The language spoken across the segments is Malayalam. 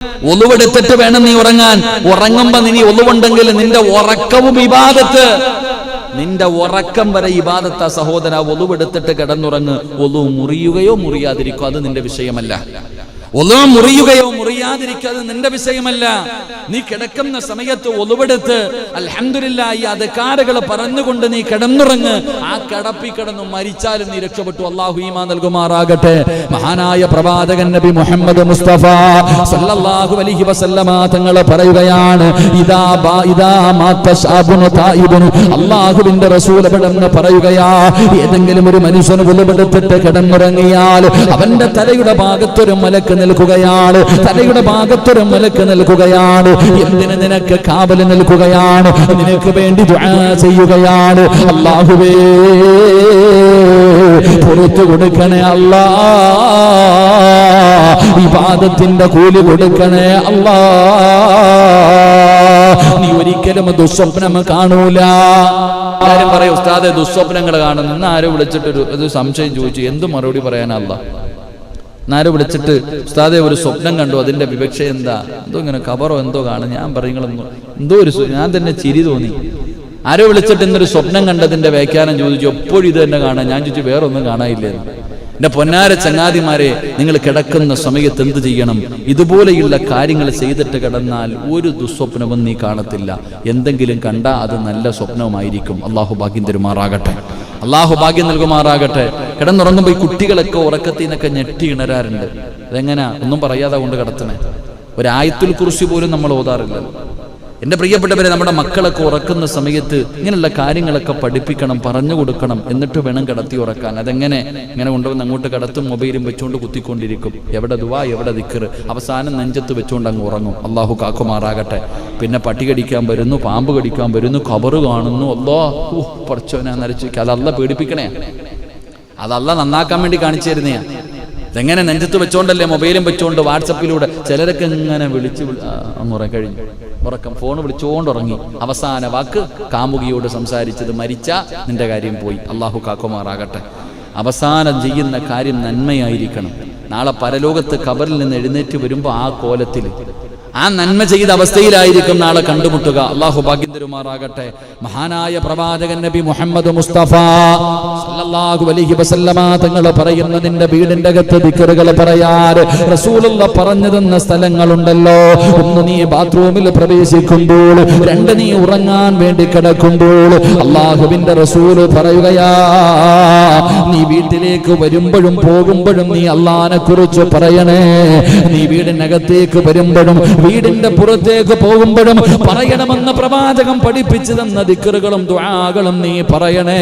ഒളുവെടുത്തിട്ട് വേണം നീ ഉറങ്ങാൻ. ഉറങ്ങുമ്പോ നീ ഒളുവുണ്ടെങ്കിൽ നിന്റെ ഉറക്കവും ഇബാദത്ത്, നിന്റെ ഉറക്കം വരെ ഇബാദത്താ സഹോദര. ഒളുവെടുത്തിട്ട് കിടന്നുറങ്ങ്. ഒളു മുറിയുകയോ മുറിയാതിരിക്കോ അത് നിന്റെ വിഷയമല്ല. ഒളു മുറിയുകയോ മുറിയാതിരിക്കുക അത് നിന്റെ വിഷയമല്ല. നീ കിടക്കുന്ന സമയത്ത് ഒളുവെടുത്ത് അൽഹംദുലില്ലാഹ് ഈ അദ്കാറുകൾ പറഞ്ഞുകൊണ്ട് നീ കിടന്നുറങ്ങ്. ആ കിടപ്പി കിടന്നു മരിച്ചാലും നീ രക്ഷപ്പെട്ടു. അല്ലാഹു ഈമാൻ നൽകുമാറാകട്ടെ. മഹാനായ പ്രവാചകൻ നബി മുഹമ്മദ് മുസ്തഫ സല്ലല്ലാഹു അലൈഹി വസല്ലമ തങ്ങൾ പറയുകയാണ്, ഇദാ മാത ശാബുൻ തായിബുൻ, അല്ലാഹുവിന്റെ റസൂൽ പെട്ടെന്ന് പറയുകയാ, ഏതെങ്കിലും ഒരു മനുഷ്യൻ ഒളുവെടുത്തിട്ട് കിടന്നുറങ്ങിയാൽ അവന്റെ തലയുടെ ഭാഗത്തൊരു മലക്ക് നിൽക്കുകയാണ്. തലയുടെ ഭാഗത്തൊരു മലക്ക് നിൽക്കുകയാണ്. എന്തിന്? നിനക്ക് കാവൽ നിൽക്കുകയാണ്, നിനക്ക് വേണ്ടി ദുആ ചെയ്യുകയാണ്. അല്ലാഹുവേ പുറത്തു കൊടുക്കണേ അല്ലാ, ഇബാദത്തിന്റെ കൂലി കൊടുക്കണേ അല്ലാ. നീ ഒരിക്കലും ദുസ്വപ്നം കാണൂല. ആരും പറയും ഉസ്താദെ ദുസ്വപ്നങ്ങൾ കാണുന്നു. ഇന്ന് ആരോ വിളിച്ചിട്ടൊരു സംശയം ചോദിച്ചു, എന്ത് മറുപടി പറയാനല്ല? ആരോ വിളിച്ചിട്ട് ഉസ്താദെ ഒരു സ്വപ്നം കണ്ടു, അതിന്റെ വിവക്ഷ എന്താ? എന്തോ ഇങ്ങനെ കബറോ എന്തോ കാണും. ഞാൻ പറയുങ്ങളെന്തോ എന്തോ ഒരു, ഞാൻ തന്നെ ചിരി തോന്നി. ആരോ വിളിച്ചിട്ട് ഇന്നൊരു സ്വപ്നം കണ്ടതിന്റെ വ്യാഖ്യാനം ചോദിച്ചു. എപ്പോഴും ഇത് തന്നെ കാണാൻ. ഞാൻ ചോദിച്ചു വേറെ ഒന്നും കാണാനില്ലെന്ന്. എന്റെ പൊന്നാര ചങ്ങാതിമാരെ, നിങ്ങൾ കിടക്കുന്ന സമയത്ത് എന്ത് ചെയ്യണം? ഇതുപോലെയുള്ള കാര്യങ്ങൾ ചെയ്തിട്ട് കിടന്നാൽ ഒരു ദുസ്വപ്നവും നീ കാണത്തില്ല. എന്തെങ്കിലും കണ്ടാൽ അത് നല്ല സ്വപ്നവുമായിരിക്കും. അള്ളാഹു ഭാഗ്യം തരുമാറാകട്ടെ, അള്ളാഹു ഭാഗ്യം നൽകുമാറാകട്ടെ. കിടന്നുറങ്ങുമ്പോൾ ഈ കുട്ടികളൊക്കെ ഉറക്കത്തിൽ നിന്നൊക്കെ ഞെട്ടി ഇണരാറുണ്ട്. അതെങ്ങനാ? ഒന്നും പറയാതെ കൊണ്ട് കിടത്തണേ. ഒരു ആയത്തുൽ കുർസി പോലും നമ്മൾ ഓതാറില്ലല്ലോ. എൻ്റെ പ്രിയപ്പെട്ടവരെ, നമ്മുടെ മക്കളൊക്കെ ഉറക്കുന്ന സമയത്ത് ഇങ്ങനെയുള്ള കാര്യങ്ങളൊക്കെ പഠിപ്പിക്കണം, പറഞ്ഞു കൊടുക്കണം. എന്നിട്ട് വേണം കിടത്തി ഉറക്കാൻ. അതെങ്ങനെ? ഇങ്ങനെ കൊണ്ടുവന്ന് അങ്ങോട്ട് കിടത്തും, മൊബൈലും വെച്ചുകൊണ്ട് കുത്തിക്കൊണ്ടിരിക്കും. എവിടെ ദുആ, എവിടെ ദിക്ർ, അവസാനം നെഞ്ചത്ത് വെച്ചുകൊണ്ട് അങ്ങ് ഉറങ്ങും. അള്ളാഹു കാക്കുമാറാകട്ടെ. പിന്നെ പട്ടി കടിക്കാൻ വരുന്നു, പാമ്പ് കടിക്കാൻ വരുന്നു, ഖബറ് കാണുന്നു. അല്ലാഹു പടച്ചോനെ നരച്ചു. അതല്ല പേടിപ്പിക്കണേ, അതല്ല നന്നാക്കാൻ വേണ്ടി കാണിച്ചു തരുന്നയാ. ഇതെങ്ങനെ? നെഞ്ചത്ത് വെച്ചോണ്ടല്ലേ, മൊബൈലും വെച്ചോണ്ട് വാട്സപ്പിലൂടെ. ചിലരൊക്കെ ഇങ്ങനെ വിളിച്ച് അങ്ങ് കഴിഞ്ഞു ഉറക്കം, ഫോൺ വിളിച്ചോണ്ട് ഉറങ്ങി. അവസാന വാക്ക് കാമുകിയോട് സംസാരിച്ചത്, മരിച്ച നിന്റെ കാര്യം പോയി. അള്ളാഹു കാക്കുമാറാകട്ടെ. അവസാനം ചെയ്യുന്ന കാര്യം നന്മയായിരിക്കണം. നാളെ പരലോകത്ത് ഖബറിൽ നിന്ന് എഴുന്നേറ്റ് വരുമ്പോൾ ആ കോലത്തിൽ, ആ നന്മ ചെയ്ത അവസ്ഥയിലായിരിക്കും നാളെ കണ്ടുമുട്ടുക. അള്ളാഹു ഭാഗ്യം തരുമാറാകട്ടെ. മഹാനായ പ്രവാചകൻ നബി മുഹമ്മദ് മുസ്തഫ സല്ലല്ലാഹു അലൈഹി വസല്ലമ തങ്ങൾ പറയുന്ന, നിന്റെ വീടിന്റെ അകത്ത് ദിക്റുകൾ പറയാറ് റസൂലുള്ള പറഞ്ഞു തന്ന സ്ഥലങ്ങളുണ്ടല്ലോ. ഒന്ന്, നീ ബാത്റൂമിൽ പ്രവേശിക്കുമ്പോൾ. രണ്ട്, നീ ഉറങ്ങാൻ വേണ്ടി കിടക്കുമ്പോൾ. അള്ളാഹുവിന്റെ റസൂല് പറയുകയാ, നീ വീട്ടിലേക്ക് വരുമ്പോഴും പോകുമ്പോഴും നീ അള്ളാഹിനെ കുറിച്ച് പറയണേ. നീ വീടിനകത്തേക്ക് വരുമ്പോഴും വീടിന്റെ പുറത്തേക്ക് പോകുമ്പോഴും പറയണമെന്ന് പ്രവാചകം പഠിപ്പിച്ചു തന്ന ദിക്റുകളും ദുആകളും നീ പറയണേ.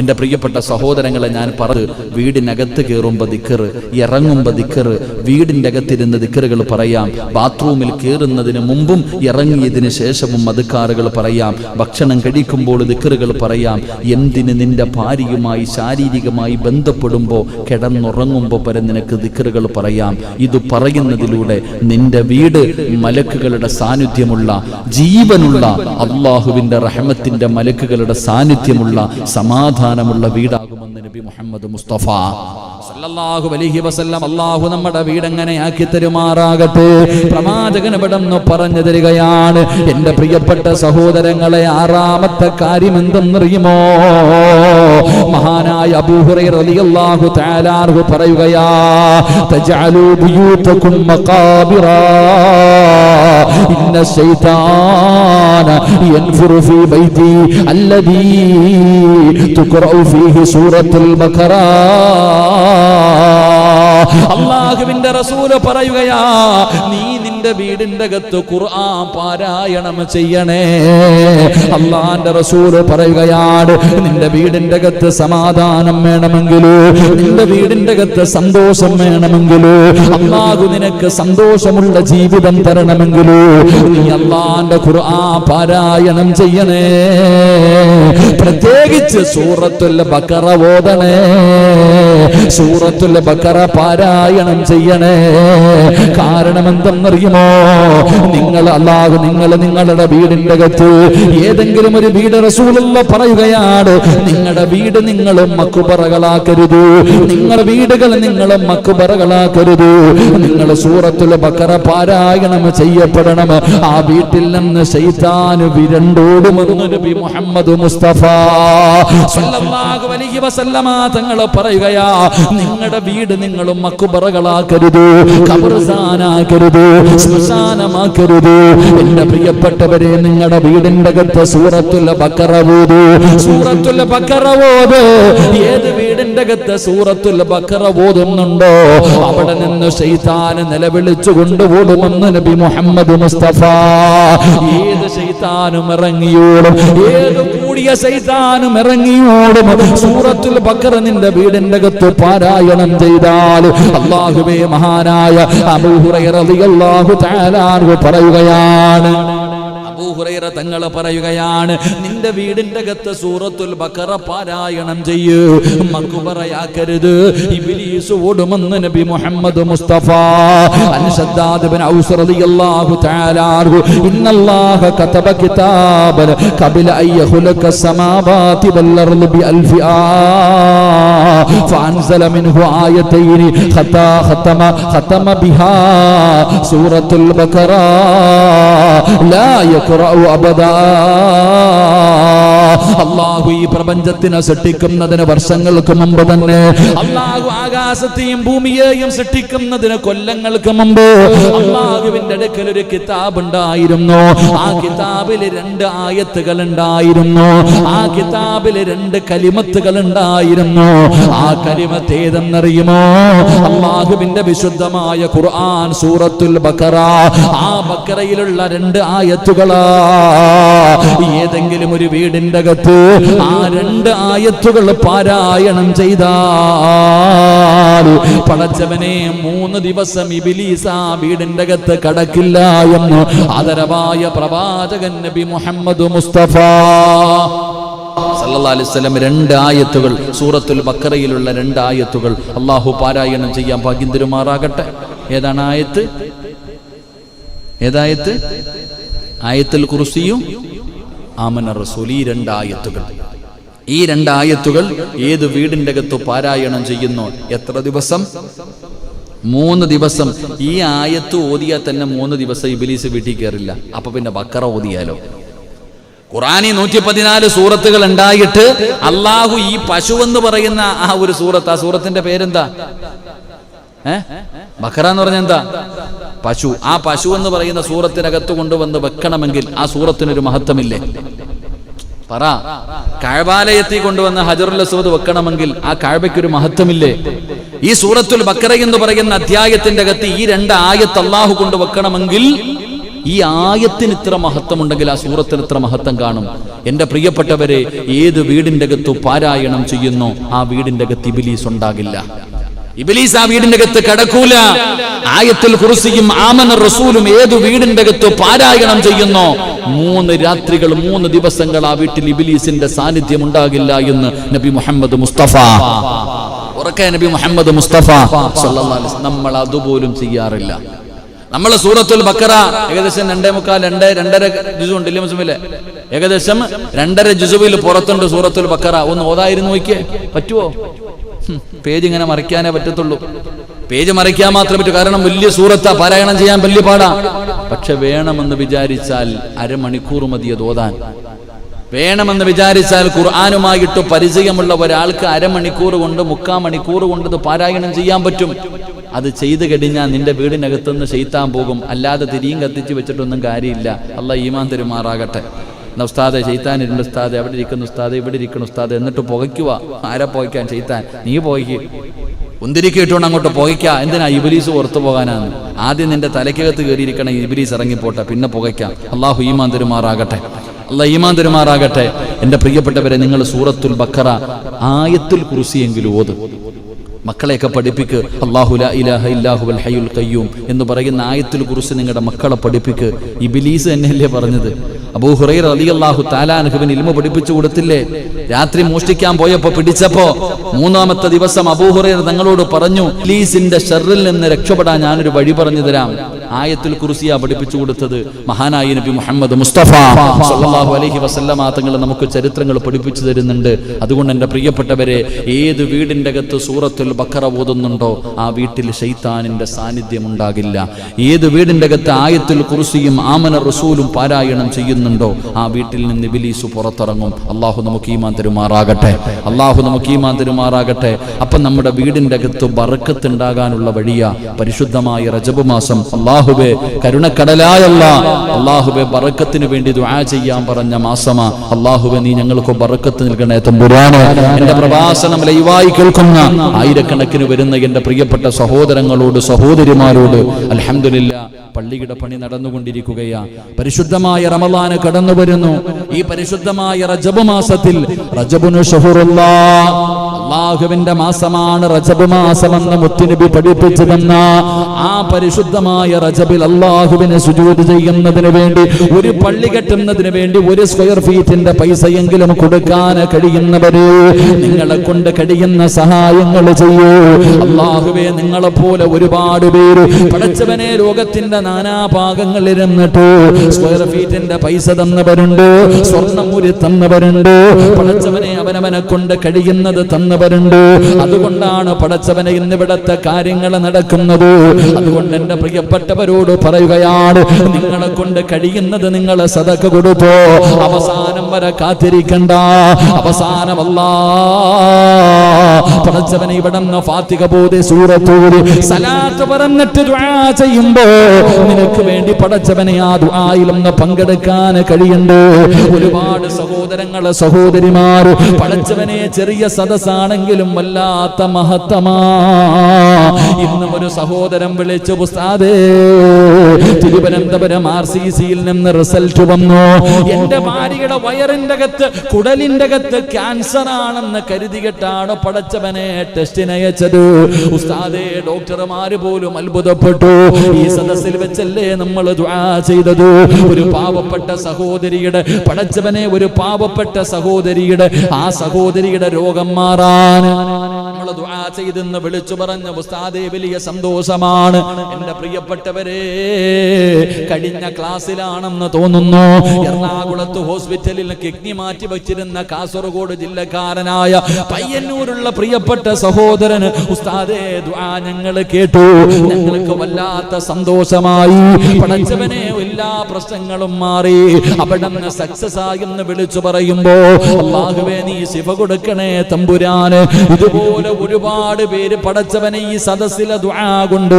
എന്റെ പ്രിയപ്പെട്ട സഹോദരങ്ങളെ, ഞാൻ പറഞ്ഞു, വീടിനകത്ത് കയറുമ്പോ ദിക്ർ, ഇറങ്ങുമ്പോ ദിക്ർ, വീടിന്റെ അകത്തിരുന്ന് ദിക്റുകൾ പറയാം. ബാത്റൂമിൽ കയറുന്നതിന് മുമ്പും ഇറങ്ങിയതിന് ശേഷവും അദ്കാറുകൾ പറയാം. ഭക്ഷണം കഴിക്കുമ്പോൾ ദിക്റുകൾ പറയാം. എന്തിന്? നിന്റെ ഭാര്യയുമായി ശാരീരികമായി ബന്ധപ്പെടുമ്പോ, കിടന്നുറങ്ങുമ്പോ വരെ നിനക്ക് ദിക്റുകൾ പറയാം. ഇത് പറയുന്നതിലൂടെ നിന്റെ വീട് മലക്കുകളുടെ സാന്നിധ്യമുള്ള, ജീവനുള്ള, അള്ളാഹുവിന്റെ റഹ്മത്തിന്റെ മലക്കുകളുടെ സാന്നിധ്യമുള്ള, സമാധാനമുള്ള വീടാകുമെന്ന് നബി മുഹമ്മദ് മുസ്തഫ സല്ലല്ലാഹു അലൈഹി വസല്ലം. അല്ലാഹു നമ്മുടെ വീടെങ്ങനെ ആക്കി തരുമാറാകട്ടെ. പ്രവാചകൻ ഇവിടെന്ന് പറഞ്ഞു തരികയാണ്. എന്റെ പ്രിയപ്പെട്ട സഹോദരങ്ങളെ, ആറാമത്തെ കാര്യം എന്തെന്നറിയുമോ? മഹാനായ അബൂ ഹുറൈറ റളിയല്ലാഹു തആല അൻഹു പറയുകയാ, തജഅലു ബുയൂതകും മഖാബിറാ ഇന്ന ശൈത്താന യൻഫുറു ഫീ ബൈതി അല്ലദീ തുഖറഉ ഫീഹി സൂറത്തുൽ ബഖറ. അല്ലാഹുവിന്റെ റസൂൽ പറയുകയാ, നീ നിന്റെ വീടിന്റെ അകത്ത് ഖുർആൻ പാരായണം ചെയ്യണേ. അല്ലാഹുവിന്റെ റസൂൽ പറയുകയാണ്, നിന്റെ വീടിന്റെ അകത്ത് സമാധാനം വേണമെങ്കിൽ, നിന്റെ വീടിന്റെ അകത്ത് സന്തോഷം വേണമെങ്കിൽ, അല്ലാഹു നിനക്ക് സന്തോഷമുള്ള ജീവിതം തരണമെങ്കിൽ, നീ അല്ലാഹുവിന്റെ ഖുർആൻ പാരായണം ചെയ്യണേ. പ്രത്യേകിച്ച് സൂറത്തുൽ ബഖറ ഓതണേ. സൂറത്തുൽ ബഖറ പാരായണം ചെയ്യണേ. കാരണം എന്തെന്നറിയുമോ? നിങ്ങൾ അല്ലാഹു നിങ്ങളുടെ വീടിന്റെ അകത്ത് ഏതെങ്കിലും ഒരു വീട് റസൂലുള്ള പറയുകയാണ്, നിങ്ങളുടെ വീട് നിങ്ങളും മക്ബറകളാക്കരുത്, നിങ്ങളുടെ വീടുകൾ നിങ്ങളും മക്ബറകളാക്കരുത്. നിങ്ങൾ സൂറത്തുൽ ബഖറ പാരായണം ചെയ്യപ്പെടണം. ആ വീട്ടിൽ നിന്ന് ശൈത്താൻ വിരണ്ടോടുമെന്ന് നബി മുഹമ്മദ് മുസ്തഫ സല്ലല്ലാഹു അലൈഹി വസല്ലമ തങ്ങൾ പറയുകയാ, നിങ്ങളുടെ വീട് നിങ്ങളും മക്ബറകളാക്കരുത്, ഖബർസ്ഥാനാക്കരുത്, ശ്മശാനമാക്കരുത്. എന്റെ പ്രിയപ്പെട്ടവരെ, നിങ്ങളുടെ വീടിന്റെ അകത്ത് സൂറത്തുൽ ബഖറ ഓതു, സൂറത്തുൽ ബഖറ ഓതു. ഏത് വീടിന്റെ അകത്ത് സൂറത്തുൽ ബഖറ ഓതുന്നുണ്ടോ അവിടെ നിന്ന് ശൈത്താൻ നിലവിളിച്ചു കൊണ്ടുപോടുമെന്ന് നബി മുഹമ്മദ് മുസ്തഫ. ഏത് ശൈത്താനും ഇറങ്ങിയോടും, ഏത് കൂടിയ ശൈത്താനും ഇറങ്ങിയോടും സൂറത്തുൽ ബഖറ നിന്റെ വീടിന്റെ അകത്ത് പാരായണം ചെയ്താൽ, അല്ലാഹുവേ, മഹാനായ അബൂ ഹുറൈറ റളിയല്ലാഹു തആല അൻഹു പറയുകയാണ്, അബൂ ഹുറൈറ തങ്ങൾ പറയുകയാണ്, നിന്റെ വീടിന്റെ അകത്ത് സൂറത്തുൽ ബഖറ പാരായണം ചെയ്യൂ, മക്ബറയാക്കരുത്, ഇബ്ലീസ് ഓടുമെന്ന് നബി മുഹമ്മദ് മുസ്തഫ. അൻ ശദ്ദാദ് ഇബ്നു ഔസ് റളിയല്ലാഹു തആല അൻഹു, ഇന്നല്ലാഹ കതബ കിതാബൻ ഖബല അൻ യഖ്ലഖ السماوات والارض بألف فأنزل منه آيتين ختم بها سورة البقرة لا يقرأ أبدا. അല്ലാഹു ഈ പ്രപഞ്ചത്തിനെ സൃഷ്ടിക്കുന്നതിന് വർഷങ്ങൾക്ക് മുമ്പ് തന്നെ, അല്ലാഹു ആകാശത്തെയും ഭൂമിയെയും സൃഷ്ടിക്കുന്നതിന് കൊല്ലങ്ങൾക്ക് മുമ്പ് അല്ലാഹുവിന്റെ അടുക്കൽ ഒരു കിതാബ് ഉണ്ടായിരുന്നു. ആ കിതാബിൽ 2 ആയത്തുകൾ ഉണ്ടായിരുന്നു. ആ കിതാബിൽ 2 കലിമത്തുകൾ ഉണ്ടായിരുന്നു. ആ കലിമത്ത് ഏതെന്നറിയുമോ? അല്ലാഹുവിന്റെ വിശുദ്ധമായ ഖുർആൻ സൂറത്തുൽ ബഖറ. ആ ബഖറയിലുള്ള 2 ആയത്തുകളാ. ഏതെങ്കിലും ഒരു വീടിന്റെ അകത്ത് ആ 2 ആയത്തുകൾ പാരായണം ചെയ്താൽ, പടച്ചവനെ, 3 ദിവസം ഇബ്ലീസ് ആ വീടിന്റെ അകത്ത് കടക്കില്ല എന്ന് ആദരവായ പ്രവാചകൻ നബി മുഹമ്മദ് മുസ്തഫ സല്ലല്ലാഹു അലൈഹി വസല്ലം 2 ആയത്തുകൾ, സൂറത്തുൽ ബഖറയിലുള്ള 2 ആയത്തുകൾ അല്ലാഹു പാരായണം ചെയ്യാൻ ഭാഗ്യം തരുമാറാകട്ടെ. ഏതാണ് ആയത്ത്? ഏതായത്ത്? ആയത്തുൽ കുർസിയും ആമന റസൂൽ. ഈ 2 ആയത്തുകൾ, ഈ 2 ആയത്തുകൾ ഏത് വീടിന്റെ അകത്ത് പാരായണം ചെയ്യുന്നു? എത്ര ദിവസം? 3 ദിവസം. ഈ ആയത്ത് ഓതിയാൽ തന്നെ 3 ദിവസം ഇബ്ലീസ് വീട്ടിൽ കയറില്ല. അപ്പൊ പിന്നെ ബഖറ ഓതിയാലോ? ഖുർആനിൽ 114 സൂറത്തുകൾ ഉണ്ടായിട്ട് അല്ലാഹു ഈ പശു എന്ന് പറയുന്ന ആ ഒരു സൂറത്ത്, ആ സൂറത്തിന്റെ പേരെന്താ? ബഖറ എന്ന് പറഞ്ഞ എന്താ? പശു. ആ പശു എന്ന് പറയുന്ന സൂറത്തിനകത്ത് കൊണ്ടുവന്ന് വെക്കണമെങ്കിൽ ആ സൂറത്തിനൊരു മഹത്വമില്ലേ? പറ. കഅബാലയത്തിൽ കൊണ്ടുവന്ന് ഹജറുൽ അസ്വദ് വെക്കണമെങ്കിൽ ആ കഅബയ്ക്കൊരു മഹത്വമില്ലേ? ഈ സൂറത്തുൽ ബഖറ എന്ന് പറയുന്ന അധ്യായത്തിന്റെ അകത്ത് ഈ 2 ആയത്ത് അല്ലാഹു കൊണ്ട് വെക്കണമെങ്കിൽ ഈ ആയത്തിന് ഇത്ര മഹത്വമുണ്ടെങ്കിൽ ആ സൂറത്തിന് ഇത്ര മഹത്വം കാണും. എന്റെ പ്രിയപ്പെട്ടവരെ, ഏത് വീടിന്റെ അകത്ത് പാരായണം ചെയ്യുന്നോ ആ വീടിന്റെ അകത്ത് ഇബ്ലീസ് ഉണ്ടാകില്ല. ഇബ്ലീസ് ആ വീടിന്റെ അകത്ത് കടക്കൂല. ആയത്തുൽ കുർസിയും ആമന റസൂലും ഏത് വീടിന്റെ അകത്ത് പാരായണം ചെയ്യുന്നോ 3 രാത്രികൾ 3 ദിവസങ്ങൾ ആ വീട്ടിൽ ഇബ്ലീസിന്റെ സാന്നിധ്യം ഉണ്ടാകില്ല എന്ന് നബി മുഹമ്മദ് മുസ്തഫ. ഉറക്കെ നബി മുഹമ്മദ് മുസ്തഫ സല്ലല്ലാഹു അലൈഹി വസല്ലം. നമ്മൾ അതുപോലും ചെയ്യാറില്ല. നമ്മൾ സൂറത്തുൽ ബഖറ ഏകദേശം 2.25-2.5 ജുസു ഉണ്ടല്ലേ മുസ്ലിമിലെ? ഏകദേശം 2.5 ജുസുവിൽ പുറത്തുണ്ട് സൂറത്തുൽ ബഖറ. ഒന്ന് ഓതായിരുന്നു നോക്കിയേ, പറ്റുമോ? പേജ് ഇങ്ങനെ മറിക്കാനേ പറ്റത്തുള്ളൂ. പേജ് മറിക്കാൻ മാത്രമേ പറ്റൂ. കാരണം വലിയ സൂറത്താ, പാരായണം ചെയ്യാൻ വലിയ പാടാ. പക്ഷെ വേണമെന്ന് വിചാരിച്ചാൽ അരമണിക്കൂർ മതി അത് ഓതാൻ. വേണമെന്ന് വിചാരിച്ചാൽ ഖുർആനുമായിട്ട് പരിചയമുള്ള ഒരാൾക്ക് അരമണിക്കൂർ കൊണ്ട് 3/4 മണിക്കൂർ കൊണ്ട് ഇത് പാരായണം ചെയ്യാൻ പറ്റും. അത് ചെയ്തു കഴിഞ്ഞാൽ നിന്റെ വീടിനകത്തുനിന്ന് ശൈത്താൻ പോകും. അല്ലാതെ തിരിയും കത്തിച്ച് വെച്ചിട്ടൊന്നും കാര്യമില്ല. അല്ലാഹ് ഈമാൻ തരുമാറാകട്ടെ. ഉസ്താദെ, ശൈത്താനിരുണ്ട് ഉസ്താദെ, അവിടെ ഇരിക്കുന്നു ഉസ്താദെ, ഇവിടെ ഇരിക്കുന്നു ഉസ്താദെ, എന്നിട്ട് പുകയ്ക്കുക. ആരെ പുകയ്ക്കാൻ? ശൈത്താൻ. നീ പുകയ്ക്ക്, ഉന്തിരിക്കിട്ടുകൊണ്ട് അങ്ങോട്ട് പുകയ്ക്കുക. എന്തിനാ? ഇബ്ലീസ് പുറത്തു പോകാനാണ്. ആദ്യം നിന്റെ തലയ്ക്കകത്ത് കയറിയിരിക്കണം ഇബ്ലീസ് ഇറങ്ങിപ്പോട്ടെ, പിന്നെ പുകയ്ക്കാം. അല്ലാഹു ഈമാൻ തരുമാറാകട്ടെ. അല്ലാഹ് ഈമാൻ തരുമാറാകട്ടെ. എന്റെ പ്രിയപ്പെട്ടവരെ, നിങ്ങൾ സൂറത്തുൽ ബഖറ ആയത്തുൽ കുർസിയെങ്കിലും ഓത്. മക്കളെയൊക്കെ പഠിപ്പിക്ക്. അല്ലാഹു ലാ ഇലാഹ ഇല്ലാഹു വൽ ഹയ്യുൽ ഖയ്യൂം എന്ന് പറയുന്ന ആയത്തുൽ കുർസി നിങ്ങളുടെ മക്കളെ പഠിപ്പിക്ക്. ഇബ്ലീസ് തന്നെയല്ലേ പറഞ്ഞത്? അബൂ ഹുറൈറ റളിയല്ലാഹു തആല അൻഹുവിന് ഇൽമു പഠിപ്പിച്ചു കൊടുത്തില്ലേ? രാത്രി മോഷ്ടിക്കാൻ പോയപ്പോ പിടിച്ചപ്പോ മൂന്നാമത്തെ ദിവസം അബൂ ഹുറൈറ തങ്ങളോട് പറഞ്ഞു, ഇബ്ലീസിന്റെ ശർറിൽ നിന്ന് രക്ഷപ്പെടാൻ ഞാനൊരു വഴി പറഞ്ഞു തരാം. ആയത്തുൽ കുർസിയാ പഠിപ്പിച്ചു കൊടുത്തത് മഹാനായ നബി മുഹമ്മദ് മുസ്തഫ സല്ലല്ലാഹു അലൈഹി വസല്ലമ തങ്ങൾ നമുക്ക് ചരിത്രങ്ങൾ പഠിപ്പിച്ചു തരുന്നുണ്ട്. അതുകൊണ്ട് എൻ്റെ പ്രിയപ്പെട്ടവരെ, ഏത് വീടിൻ്റെ അകത്ത് സൂറത്തുൽ ബഖറ ഓതുന്നുണ്ടോ ആ വീട്ടിൽ ശൈത്താനിന്റെ സാന്നിധ്യം ഉണ്ടാകില്ല. ഏത് വീടിൻ്റെ അകത്ത് ആയത്തുൽ കുർസിയും ആമന റസൂലും പാരായണം ചെയ്യുന്നുണ്ടോ ആ വീട്ടിൽ നിന്ന് ഇബ്ലീസ് പുറത്തിറങ്ങും. അല്ലാഹു നമുക്ക് ഈമാൻ തരുമാറാകട്ടെ. അല്ലാഹു നമുക്ക് ഈമാൻ തരുമാറാകട്ടെ. അപ്പം നമ്മുടെ വീടിൻ്റെ അകത്ത് ബറക്കത്ത് ഉണ്ടാകാനുള്ള വഴിയാ പരിശുദ്ധമായ റജബ് മാസം. അല്ലാഹുവേ, കരുണക്കടലായ അല്ലാഹുവേ, ബറക്കത്തിന് വേണ്ടി ദുആ ചെയ്യാൻ പറഞ്ഞ മാസമാ. അല്ലാഹുവേ, നീ ഞങ്ങൾക്ക് ബറക്കത്ത് നൽകണേ തമ്പുരാനെ. എൻ്റെ പ്രഭാഷണം ലൈവായി കേൾക്കുന്ന ആയിരക്കണക്കിന് വരുന്ന എൻ്റെ പ്രിയപ്പെട്ട സഹോദരങ്ങളോട് സഹോദരിമാരോട് അൽഹംദുലില്ലാ, പള്ളിയുടെ പണി നടന്നുകൊണ്ടിരിക്കുകയാ. പരിശുദ്ധമായ റമളാൻ കടന്നു വരുന്നു. ഈ പരിശുദ്ധമായ റജബ് മാസത്തിൽ റജബുനു ശഹറുല്ലാഹ്, അല്ലാഹുവിന്റെ മാസമാണ് റജബ് മാസമെന്ന് മുത്തുനബി പഠിപ്പിച്ചു തന്ന ആ പരിശുദ്ധമായ റജബിൽ അല്ലാഹുവിനെ സുജൂദ് ചെയ്യുന്നതിന് വേണ്ടി, ഒരു പള്ളി കെട്ടുന്നതിന് വേണ്ടി ഒരു സ്ക്വയർ ഫീറ്റിന്റെ പൈസയെങ്കിലും കൊടുക്കാൻ കഴിയുന്നവര് നിങ്ങളെ കൊണ്ട് കഴിയുന്ന സഹായങ്ങൾ ചെയ്യൂ. അല്ലാഹുവേ, നിങ്ങളെ പോലെ ഒരുപാട് പേര് പടച്ചവനെ ലോകത്തിന്റെ നാനാഭാഗങ്ങളിൽ ഇരുന്നിട്ട് സ്ക്വയർ ഫീറ്റിന്റെ പൈസ തന്നവരുണ്ട്, സ്വർണ്ണമൂരി തന്നവരുണ്ട്, പടച്ചവനെ അവനവനെ കൊണ്ട് കഴിയുന്നത് തന്നവരുണ്ട്. അതുകൊണ്ടാണ് പടച്ചവനെ ഇന്നിവിടത്തെ കാര്യങ്ങൾ നടക്കുന്നത്. അതുകൊണ്ട് എന്റെ പ്രിയപ്പെട്ടവരോട് പറയുകയാണ്, നിങ്ങളെ കൊണ്ട് കഴിയുന്നത് നിങ്ങളെ സദഖ കൊടുത്തോ. അവസാനം വരെ കാത്തിരിക്കണ്ട. അവസാനം പടച്ചവനെ ഇവിടുന്ന് ഫാത്തിഹ ഓതി സൂറത്ത് സലാത്ത് പറഞ്ഞിട്ട് ദുആ ചെയ്യുമ്പോ നിനക്ക് വേണ്ടി പടച്ചവനെ ആ ദുആയിലൊന്ന് പങ്കെടുക്കാൻ കഴിയുന്നുണ്ട്. ഒരുപാട് സഹോദരങ്ങള് സഹോദരിമാര് പടച്ചവനെ ചെറിയ സദസ്സാണെങ്കിലും വല്ലാത്ത മഹത്തമാ. ഇന്നും ഒരു സഹോദരൻ വിളിച്ചു, ഉസ്താദേ, തിരുവനന്തപുരം RCCയിൽ നിന്ന് റിസൾട്ട് വന്നു. എന്റെ ഭാര്യയുടെ വയറിന്റെ അകത്ത് കുടലിന്റെ അകത്ത് ക്യാൻസർ ആണെന്ന് കരുതിയിട്ടാണ് പടച്ചവനെ ടെസ്റ്റിന് അയച്ചത്. ഉസ്താദേ, ഡോക്ടർമാര് പോലും അത്ഭുതപ്പെട്ടു. ഈ സദസ്സിൽ വെച്ചല്ലേ നമ്മൾ ദുആ ചെയ്തത്. ഒരു പാവപ്പെട്ട സഹോദരിയുടെ പടച്ചവനെ, ഒരു പാവപ്പെട്ട സഹോദരിയുടെ ആ സഹോദരിയുടെ രോഗം മാറാൻ നമ്മൾ ദുആ ചെയ്തെന്ന് വിളിച്ചു പറഞ്ഞ ഉസ്താദേ, വലിയ സന്തോഷമാണ്. എന്റെ പ്രിയപ്പെട്ടവരെ, കഴിഞ്ഞ ക്ലാസ്സിലാണെന്ന് തോന്നുന്നു, എറണാകുളത്ത് ഹോസ്പിറ്റലിൽ കിഡ്നി മാറ്റി വെച്ചിരുന്ന കാസർഗോഡ് ജില്ലക്കാരനായ പയ്യന്നൂരുള്ള പ്രിയപ്പെട്ട സഹോദരന് ഉസ്താദേ ദുആ ഞങ്ങൾ കേട്ടു. ഞങ്ങൾക്ക് വല്ലാത്ത സന്തോഷമായി. പടച്ചവനെ, എല്ലാ പ്രശ്നങ്ങളും മാറി, അവിടുന്ന് സക്സസ് ആയെന്ന് വിളിച്ചു പറയുമ്പോ അല്ലാഹുവേ, നീ ശിഫ കൊടുക്കണേ തമ്പുരാന്. ഇതുപോലെ ഒരുപാട് പേര് പടച്ചവനെ ഈ സദസ്സിലെ ദുആ കൊണ്ട്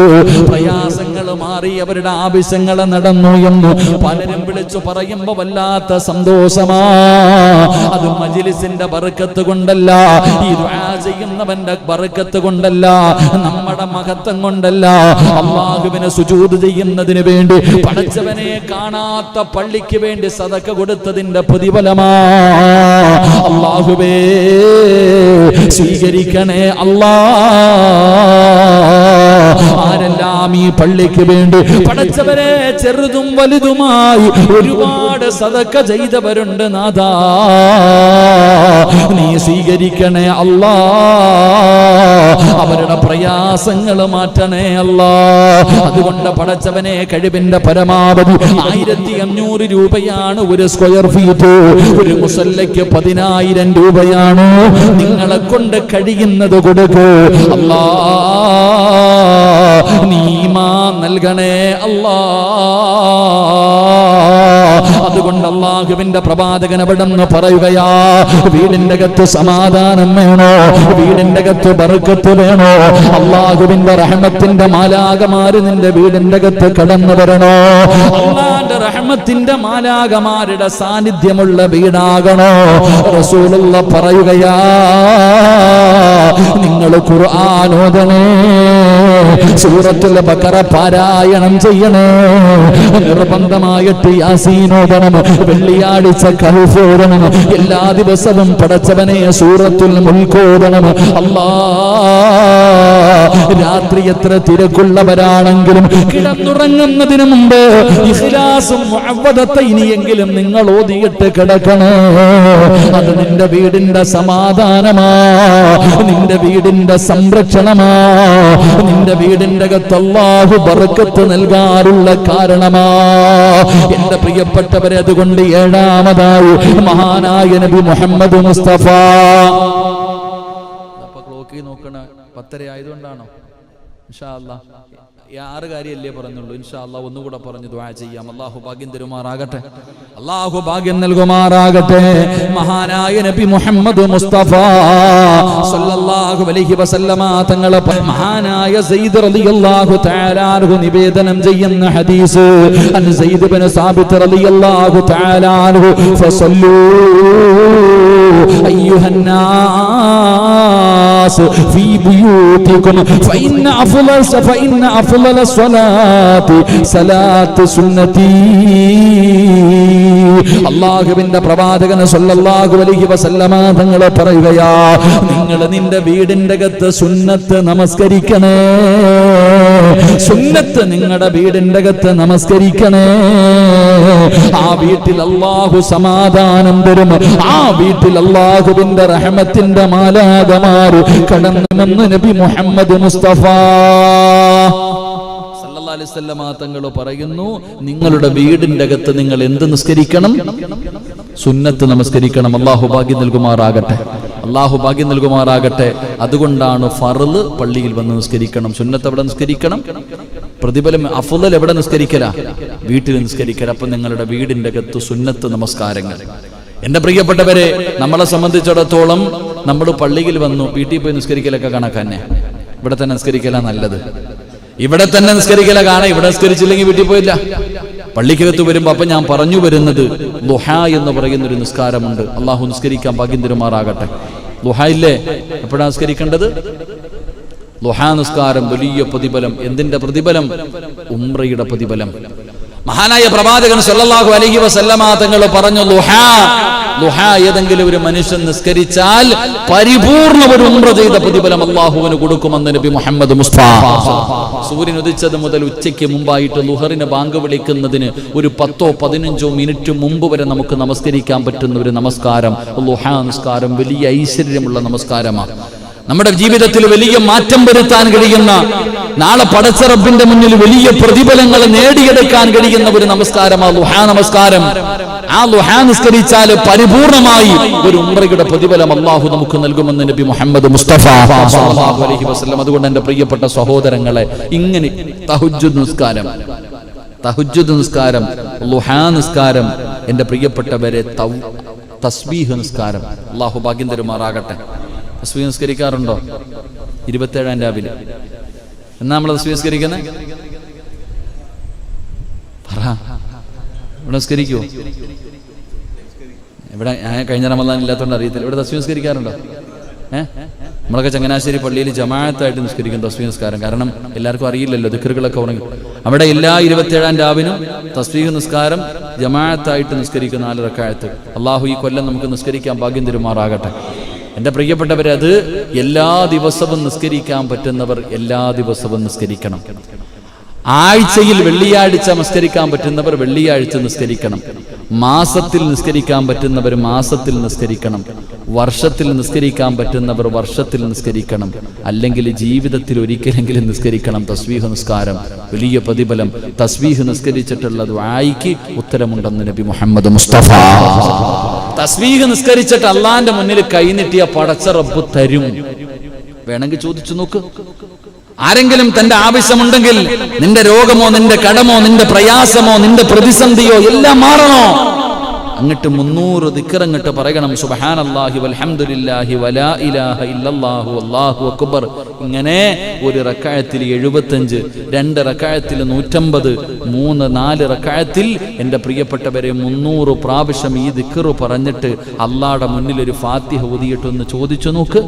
പ്രയാസങ്ങൾ മാറി, അവരുടെ ആവശ്യങ്ങൾ നടന്നു എന്ന് പലരും വിളിച്ചു പറയുമ്പോ വല്ലാത്ത സന്തോഷമാ. അത് മജ്ലിസിന്റെ ബർക്കത്ത് കൊണ്ടല്ല, ഈ ദുആ ചെയ്യുന്നവന്റെ ബർക്കത്ത് കൊണ്ടല്ല, നമ്മുടെ മഹത്വം കൊണ്ടല്ല. അല്ലാഹുവിനെ സുജൂദ് ചെയ്യുന്നതിന് വേണ്ടി പടച്ചവനെ കാണാത്ത പള്ളിക്ക് വേണ്ടി സദഖ കൊടുത്തതിന്റെ പ്രതിഫലമാ. അല്ലാഹുവേ, സ്വീകരിക്കണേ അല്ലാ. ആരെല്ലാം ഈ പള്ളിക്ക് വേണ്ടി പടച്ചവരെ ചെറുതും വലുതുമായി ഒരുപാട് സദഖ ചെയ്തവരുണ്ട് നാഥാ, നീ സ്വീകരിക്കണേ അല്ലാ. അവരുടെ പ്രയാസങ്ങൾ മാറ്റണേ അല്ലാ. അതുകൊണ്ട് പടച്ചവനെ, കഴിവിന്റെ പരമാവധി 1500 രൂപയാണ് ഒരു സ്ക്വയർ ഫീറ്റ്. ഒരു മുസല്ലയ്ക്ക് 10,000 രൂപയാണ്. നിങ്ങളെ കൊണ്ട് കഴിയുന്നത് കൊടുക്കൂ അല്ലാ. നീ ഈമാൻ നൽകണേ അല്ലാ. അതുകൊണ്ട് അല്ലാഹുവിന്റെ പ്രവാചകൻ അവിടെന്ന് പറയുകയാ, വീടിന്റെ അകത്ത് സമാധാനം വേണോ, വീടിന്റെ അകത്ത് ബർക്കത്ത് വേണോ, അല്ലാഹുവിന്റെ റഹ്മത്തിന്റെ മാലാകമാര് നിന്റെ വീടിന്റെ അകത്ത് കടന്നു വരണോ, അല്ലാഹുവിന്റെ റഹ്മത്തിന്റെ മാലാകമാരുടെ സാന്നിധ്യമുള്ള വീടാകണോ. റസൂലുള്ളാഹി പറയുകയാ, നിങ്ങൾ ഖുർആൻ ഓതണേ, സൂറത്തുൽ ബഖറ പാരായണം ചെയ്യണേ. നിർബന്ധമായിട്ട് യാസീൻ ഓതണം, വെള്ളിയാഴ്ച കഹ്ഫ് ഓതണം, എല്ലാ ദിവസവും പടച്ചവനെ സൂറത്തുൽ മുൽക്ക് ഓതണം. രാത്രി എത്ര തിരക്കുള്ളവരാണെങ്കിലും കിടന്നുറങ്ങുന്നതിന് മുമ്പ് ഇഖ്ലാസും മുഅവ്വദത്തും ഇനിയെങ്കിലും നിങ്ങൾ ഓതിയിട്ട് കിടക്കണേ. അത് നിന്റെ വീടിന്റെ സമാധാനമാ, നിന്റെ വീടിന്റെ സംരക്ഷണമാ, നിന്റെ വീടിന്റെ അകത്ത് അല്ലാഹു ബർക്കത്ത് നൽകാറുള്ള കാരണമാ. എന്റെ പ്രിയപ്പെട്ടവരെ, അതുകൊണ്ട് ഏഴാമതായി മഹാനായ നബി മുഹമ്മദ് മുസ്തഫ. ക്ലോക്കിൽ നോക്കണ 10:30 ആയതുകൊണ്ടാണോ? ഇൻഷാ അല്ലാഹ് 6 കാര്യമല്ലേ പറഞ്ഞുള്ളൂ. ഇൻഷാ അല്ലാഹ് ഒന്നുകൂടെ പറഞ്ഞു ദുആ ചെയ്യാം. അല്ലാഹു ഭാഗ്യം തരുമാറാകട്ടെ, അല്ലാഹു ഭാഗ്യം നൽകുമാറാകട്ടെ. മഹാനായ നബി മുഹമ്മദ് മുസ്തഫ സല്ലല്ലാഹു അലൈഹി വസല്ലമ തങ്ങളെ മഹാനായ സയ്യിദ് റളിയല്ലാഹു തആല അൻഹു നിവേദനം ചെയ്യുന്ന ഹദീസ്, അൻ സയ്യിദ് ഇബ്നു സാബിത്ത് റളിയല്ലാഹു തആല അൻഹു ഫസല്ലൂ അയ്യുഹൻ നാസ് ഫീ ബുയൂതികും ഫഇന്ന അഫ്ളൽ സ്വലാത്തി സലാത്ത് സുന്നതി. അല്ലാഹുവിന്റെ പ്രവാചകൻ സല്ലല്ലാഹു അലൈഹി വസല്ലമ തങ്ങൾ പറയുകയാ, നിങ്ങൾ നിന്റെ വീടിന്റെ അകത്ത് സുന്നത്ത് നമസ്കരിക്കണേ. സുന്നത്ത് നിങ്ങളുടെ വീടിന്റെ അകത്ത് നമസ്കരിക്കണേ. ആ വീട്ടിൽ അല്ലാഹു സമാധാനം തരും. ആ വീട്ടിൽ അല്ലാഹുവിന്റെ റഹ്മത്തിന്റെ മാലാഖമാർ കടന്നുവന്ന് നബി മുഹമ്മദ് മുസ്തഫ സല്ലല്ലാഹു അലൈഹി വസല്ലമ തങ്ങൾ പറയുന്നു, നിങ്ങളുടെ വീടിന്റെ അകത്ത് നിങ്ങൾ എന്ത് നിസ്കരിക്കണം? സുന്നത്ത് നമസ്കരിക്കണം. അല്ലാഹു ഭാഗ്യം നൽകുമാറാകട്ടെ, അല്ലാഹു ഭാഗ്യം നൽകുമാറാകട്ടെ. അതുകൊണ്ടാണ് ഫർള് പള്ളിയിൽ വന്ന് നിസ്കരിക്കണം, സുന്നത്ത് എവിടെ നിസ്കരിക്കണം? പ്രതിഫലം അഫ്ളൽ എവിടെ നിസ്കരിക്കല? വീട്ടിൽ നിസ്കരിക്കല. അപ്പൊ നിങ്ങളുടെ വീടിന്റെ അകത്ത് സുന്നത്ത് നമസ്കാരങ്ങൾ. എന്റെ പ്രിയപ്പെട്ടവരെ, നമ്മളെ സംബന്ധിച്ചിടത്തോളം നമ്മൾ പള്ളിയിൽ വന്നു, വീട്ടിൽ പോയി നിസ്കരിക്കലൊക്കെ കണക്കന്നെ. ഇവിടെ തന്നെ നിസ്കരിക്കല നല്ലത്. ഇവിടെ തന്നെ നിസ്കരിക്കല കാണാം. ഇവിടെ നിസ്കരിച്ചില്ലെങ്കിൽ വീട്ടിൽ പോയില്ല. പള്ളിക്കകത്ത് വരുമ്പോ അപ്പൊ ഞാൻ പറഞ്ഞു വരുന്നത്, ദുഹാ എന്ന് പറയുന്ന ഒരു നിസ്കാരമുണ്ട്. അള്ളാഹു നിസ്കരിക്കാൻ ഭാഗ്യം തരുമാറാകട്ടെ. ദുഹാ ഇല്ലേ? എപ്പോഴാണ് നിസ്കരിക്കേണ്ടത്? ദുഹാ നിസ്കാരം വലിയ പ്രതിഫലം. എന്തിന്റെ പ്രതിഫലം? ഉംറയുടെ പ്രതിഫലം. മഹാനായ പ്രവാചകൻ സല്ലല്ലാഹു അലൈഹി വസല്ലമ തങ്ങൾ പറഞ്ഞു, ദുഹാ ഏതെങ്കിലും ഒരു മനുഷ്യൻ നിസ്കരിച്ചാൽ പരിപൂർണ്ണ ഒരു ഉംറ ചെയ്ത പ്രതിഫലം അല്ലാഹുവിന് കൊടുക്കുമെന്ന് നബി മുഹമ്മദ് മുസ്തഫ. സൂര്യൻ ഉദിച്ചത് മുതൽ ഉച്ചയ്ക്ക് മുമ്പായിട്ട് ളുഹറിന് ബാങ്ക് വിളിക്കുന്നതിന് ഒരു 10-15 മിനിറ്റ് മുമ്പ് വരെ നമുക്ക് നമസ്കരിക്കാൻ പറ്റുന്ന ഒരു നമസ്കാരം ദുഹാ നിസ്കാരം വലിയ ഐശ്വര്യമുള്ള നമസ്കാരമാണ്. നമ്മുടെ ജീവിതത്തിൽ വലിയ മാറ്റം വരുത്താൻ കഴിയുന്ന, നാളെ പടച്ച റബ്ബിന്റെ മുന്നിൽ വലിയ പ്രതിഫലങ്ങൾ നേടിയെടുക്കാൻ കഴിയുന്ന ഒരു നമസ്കാരമാണ് ദുഹാ നമസ്കാരം. ആ ദുഹാ നിസ്കരിച്ചാൽ പരിപൂർണമായി ഒരു ഉംറയുടെ പ്രതിഫലം അല്ലാഹു നമുക്ക് നൽകുമെന്ന് നബി മുഹമ്മദ് മുസ്തഫ സല്ലല്ലാഹു അലൈഹി വസല്ലം. അതുകൊണ്ട് എന്റെ പ്രിയപ്പെട്ട സഹോദരങ്ങളെ, ഇങ്ങനെ തഹജ്ജുദ് നിസ്കാരം, ദുഹാ നിസ്കാരം, എന്റെ പ്രിയപ്പെട്ടവരെ തസ്ബീഹ് നിസ്കാരം, അല്ലാഹു ഭാഗ്യം തരുമാറാകട്ടെ. തസ്ബീഹ് നിസ്കരിക്കാറുണ്ടോ? 27-ാം രാവിലെ എന്നാ നമ്മൾ തസ്ബീഹ് നിസ്കരിക്കുന്നത്? ഇവിടെ നിസ്കരിക്കുവോ? ഇവിടെ കഴിഞ്ഞ റമദാൻ ഇല്ലാത്തതുകൊണ്ട് അറിയത്തില്ല. ഇവിടെ തസ്ബീഹ് നിസ്കരിക്കാറുണ്ടോ? നമ്മളൊക്കെ ചങ്ങനാശ്ശേരി പള്ളിയിൽ ജമാഅത്തായിട്ട് നിസ്കരിക്കും തസ്ബീഹ് നിസ്കാരം. കാരണം എല്ലാവർക്കും അറിയില്ലല്ലോ, ദിക്റുകളൊക്കെ ഉറങ്ങി. അവിടെ എല്ലാ 27-ാം രാവിനും തസ്ബീഹ് നിസ്കാരം ജമാഅത്തായിട്ട് നിസ്കരിക്കും 4 റക്അത്ത്. അള്ളാഹു ഈ കൊല്ലം നമുക്ക് നിസ്കരിക്കാൻ ഭാഗ്യം തരുമാറാകട്ടെ. എൻ്റെ പ്രിയപ്പെട്ടവരെ, അത് എല്ലാ ദിവസവും നിസ്കരിക്കാൻ പറ്റുന്നവർ എല്ലാ ദിവസവും നിസ്കരിക്കണം. ആഴ്ചയിൽ വെള്ളിയാഴ്ച നിസ്കരിക്കാൻ പറ്റുന്നവർ വെള്ളിയാഴ്ച നിസ്കരിക്കണം. മാസത്തിൽ നിസ്കരിക്കാൻ പറ്റുന്നവർ മാസത്തിൽ നിസ്കരിക്കണം. വർഷത്തിൽ നിസ്കരിക്കാൻ പറ്റുന്നവർ വർഷത്തിൽ നിസ്കരിക്കണം. അല്ലെങ്കിൽ ജീവിതത്തിൽ ഒരിക്കലെങ്കിലും നിസ്കരിക്കണം. തസ്ബീഹ് നിസ്കാരം വലിയ പ്രതിഫലം. തസ്ബീഹ് നിസ്കരിച്ചിട്ടുള്ള ദുആയ്ക്ക് ഉത്തരമുണ്ടെന്ന് നബി മുഹമ്മദ് മുസ്തഫ. തസ്ബീഹ് നിസ്കരിച്ചിട്ട് അള്ളാന്റെ മുന്നിൽ കൈനീട്ടിയ പടച്ച റബ്ബ് തരും. വേണമെങ്കിൽ ചോദിച്ചു നോക്ക്. ആരെങ്കിലും തന്റെ ആവശ്യമുണ്ടെങ്കിൽ, നിന്റെ രോഗമോ നിന്റെ കടമോ നിന്റെ പ്രയാസമോ നിന്റെ പ്രതിസന്ധിയോ എല്ലാം മാറണോ, അങ്ങോട്ട് 300 ദിക്ർ അങ്ങോട്ട് പറയണം. സുബ്ഹാനല്ലാഹി വൽഹംദുലില്ലാഹി വലാ ഇലാഹ ഇല്ലല്ലാഹു അല്ലാഹു അക്ബർ. ഇങ്ങനെ ഒരു റക്അത്തിൽ 75, 2 റക്അത്തിൽ 150, 3, 4 റക്അത്തിൽ എൻ്റെ പ്രിയപ്പെട്ടവരെ 300 പ്രാവശ്യം ഈ ദിക്ർ പറഞ്ഞിട്ട് അള്ളാഹുടെ മുന്നിൽ ഒരു ഫാത്തിഹ ഓതിയിട്ടൊന്ന് ചോദിച്ചു നോക്ക്.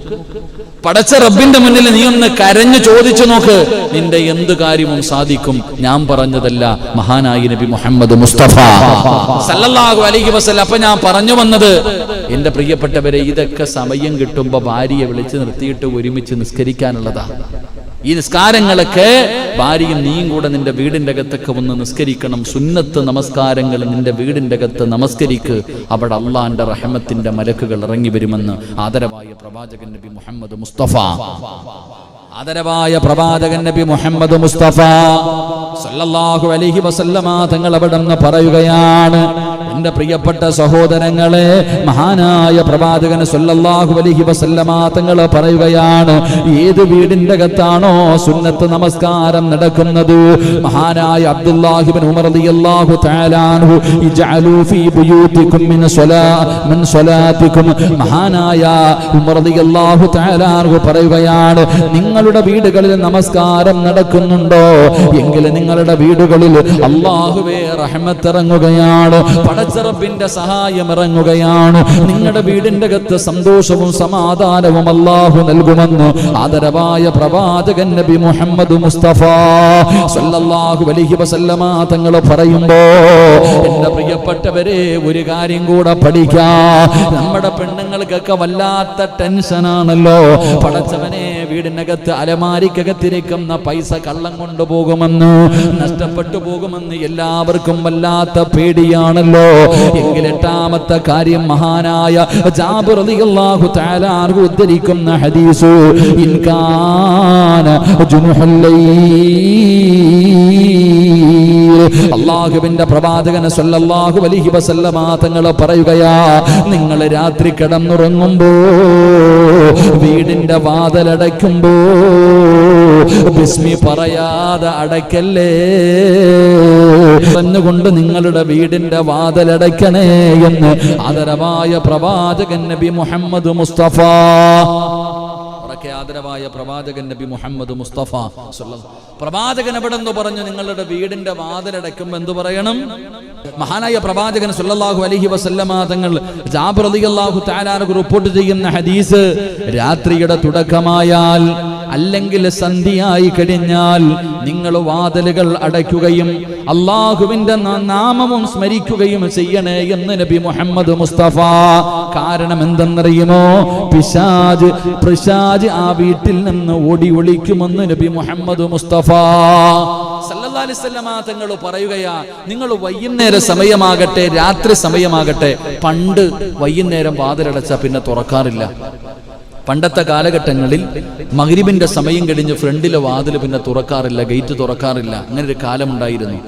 പടച്ച റബ്ബിന്റെ മുന്നിൽ നീ ഒന്ന് കരഞ്ഞു ചോദിച്ചു നോക്ക്, നിന്റെ എന്ത് കാര്യവും സാധിക്കും. ഞാൻ പറഞ്ഞതല്ല, മഹാനായി നബി മുഹമ്മദ് മുസ്തഫ സല്ലല്ലാഹു അലൈഹി വസല്ലം. അപ്പൊ ഞാൻ പറഞ്ഞു വന്നത്, എന്റെ പ്രിയപ്പെട്ടവരെ, ഇതൊക്കെ സമയം കിട്ടുമ്പോ ഭാര്യയെ വിളിച്ച് നിർത്തിയിട്ട് ഒരുമിച്ച് നിസ്കരിക്കാനുള്ളതാ. ഈ നിസ്കാരങ്ങളൊക്കെ ഭാര്യയും നീയും കൂടെ നിന്റെ വീടിന്റെ അകത്തൊക്കെ ഒന്ന് നിസ്കരിക്കണം. സുന്നത്ത് നമസ്കാരങ്ങൾ നിന്റെ വീടിന്റെ അകത്ത് നമസ്കരിക്ക്. അവിടെ അള്ളാന്റെ റഹ്മത്തിന്റെ മലക്കുകൾ ഇറങ്ങി വരുമെന്ന് ആദരവായ പ്രവാചകൻ നബി മുഹമ്മദ് മുസ്തഫ സല്ലല്ലാഹു അലൈഹി വസല്ലമ തങ്ങൾ അവിടെ നിന്ന് പറയുകയാണ്, എന്റെ പ്രിയപ്പെട്ട സഹോദരങ്ങളെ, മഹാനായ പ്രവാചകൻ സല്ലല്ലാഹു അലൈഹി വസല്ലമ തങ്ങൾ പറയുകയാണ്, ഏത് വീടിന്റെ അകത്താണോ സുന്നത്ത് നമസ്കാരം നടക്കുന്നത്, മഹാനായ അബ്ദുല്ലാഹി ഇബ്നു ഉമർ റളിയല്ലാഹു തആല അൻഹു, ഇജ്അലൂ ഫീ ബുയൂതികും മിൻ സ്വലാത്തികും, മഹാനായ ഉമർ റളിയല്ലാഹു തആല അൻഹു പറയുകയാണ്, നിങ്ങളുടെ വീടുകളിൽ നമസ്കാരം നടക്കുന്നുണ്ടോ എങ്കിൽ നിങ്ങളുടെ വീടുകളിൽ അല്ലാഹുവേ റഹ്മത്ത് ഇറങ്ങുകയാണ്, പടച്ച റബ്ബിന്റെ സഹായം ഇറങ്ങുകയാണ്. നിങ്ങളുടെ വീടിന്റെ അകത്ത് സന്തോഷവും സമാധാനവും അല്ലാഹു നൽകുമെന്ന് ആദരവായ പ്രവാചകൻ നബി മുഹമ്മദ് മുസ്തഫ സല്ലല്ലാഹു അലൈഹി വസല്ലമ തങ്ങൾ പറയുമ്പോ, എന്റെ പ്രിയപ്പെട്ടവരെ, ഒരു കാര്യം കൂടെ പഠിക്കാം. നമ്മുടെ പെണ്ണുങ്ങൾക്കൊക്കെ വല്ലാത്ത ടെൻഷനാണല്ലോ. പടച്ചവനെ, വീടിനകത്ത് അലമാരിക്കകത്തിരിക്കുന്ന പൈസ കള്ളം കൊണ്ടുപോകുമെന്ന്, നഷ്ടപ്പെട്ടു പോകുമെന്ന് എല്ലാവർക്കും വല്ലാത്ത പേടിയാണല്ലോ. എങ്കിൽ 8ാമത്തെ കാര്യം, മഹാനായ ജാബിർ റളിയല്ലാഹു തആല അൻഹു ഉദ്ധരിക്കുന്ന ഹദീസ്, ഇൻകാന ജുനുഹുൽ ലൈൽ, അല്ലാഹുവിന്റെ പ്രവാചകൻ സല്ലല്ലാഹു അലൈഹി വസല്ലമ തങ്ങൾ പറയുകയാ, നിങ്ങൾ രാത്രി കിടന്നുറങ്ങുമ്പോ വീടിന്റെ വാതിലടയ്ക്കുമ്പോ ബിസ്മി പറയാതെ അടയ്ക്കല്ലേ, പറഞ്ഞുകൊണ്ട് നിങ്ങളുടെ വീടിന്റെ വാതിലടയ്ക്കണേ എന്ന് ആദരവായ പ്രവാചകൻ നബി മുഹമ്മദ് മുസ്തഫ ആദരവായ പ്രവാചകൻ നബി മുഹമ്മദ് മുസ്തഫ പ്രവാചകൻ എവിടെ എന്ന് പറഞ്ഞു, നിങ്ങളുടെ വീടിന്റെ വാതിലടയ്ക്കുമ്പോൾ എന്തു പറയണം? മഹാനായ പ്രവാചകൻ സല്ലല്ലാഹു അലൈഹി വസല്ലമ തങ്ങൾ ജാബിർ റളിയല്ലാഹു തആല അൻഹു റിപ്പോർട്ട് ചെയ്യുന്ന ഹദീസ്, രാത്രിയുടെ തുടക്കമായാൽ അല്ലെങ്കിൽ സന്ധ്യയായി കഴിഞ്ഞാൽ നിങ്ങൾ വാതിലുകൾ അടയ്ക്കുകയും അല്ലാഹുവിന്റെ നാമവും സ്മരിക്കുകയും ചെയ്യണേ എന്ന് നബി മുഹമ്മദ് മുസ്തഫ. കാരണം എന്തെന്നറിയുമോ? പിശാച് ആ വീട്ടിൽ നിന്ന് ഓടി ഒളിക്കുമെന്ന് നബി മുഹമ്മദ് മുസ്തഫ സല്ലല്ലാഹു അലൈഹി വസല്ലമ തങ്ങൾ പറയുകയാ, നിങ്ങൾ വൈകുന്നേര സമയമാകട്ടെ രാത്രി സമയമാകട്ടെ, പണ്ട് വൈകുന്നേരം വാതിലടച്ച പിന്നെ തുറക്കാറില്ല. പണ്ടത്തെ കാലഘട്ടങ്ങളിൽ മഗ്രിബിന്റെ സമയം കഴിഞ്ഞ് ഫ്രണ്ടിലെ വാതിൽ പിന്നെ തുറക്കാറില്ല, ഗേറ്റ് തുറക്കാറില്ല. അങ്ങനെ ഒരു കാലമുണ്ടായിരുന്നു.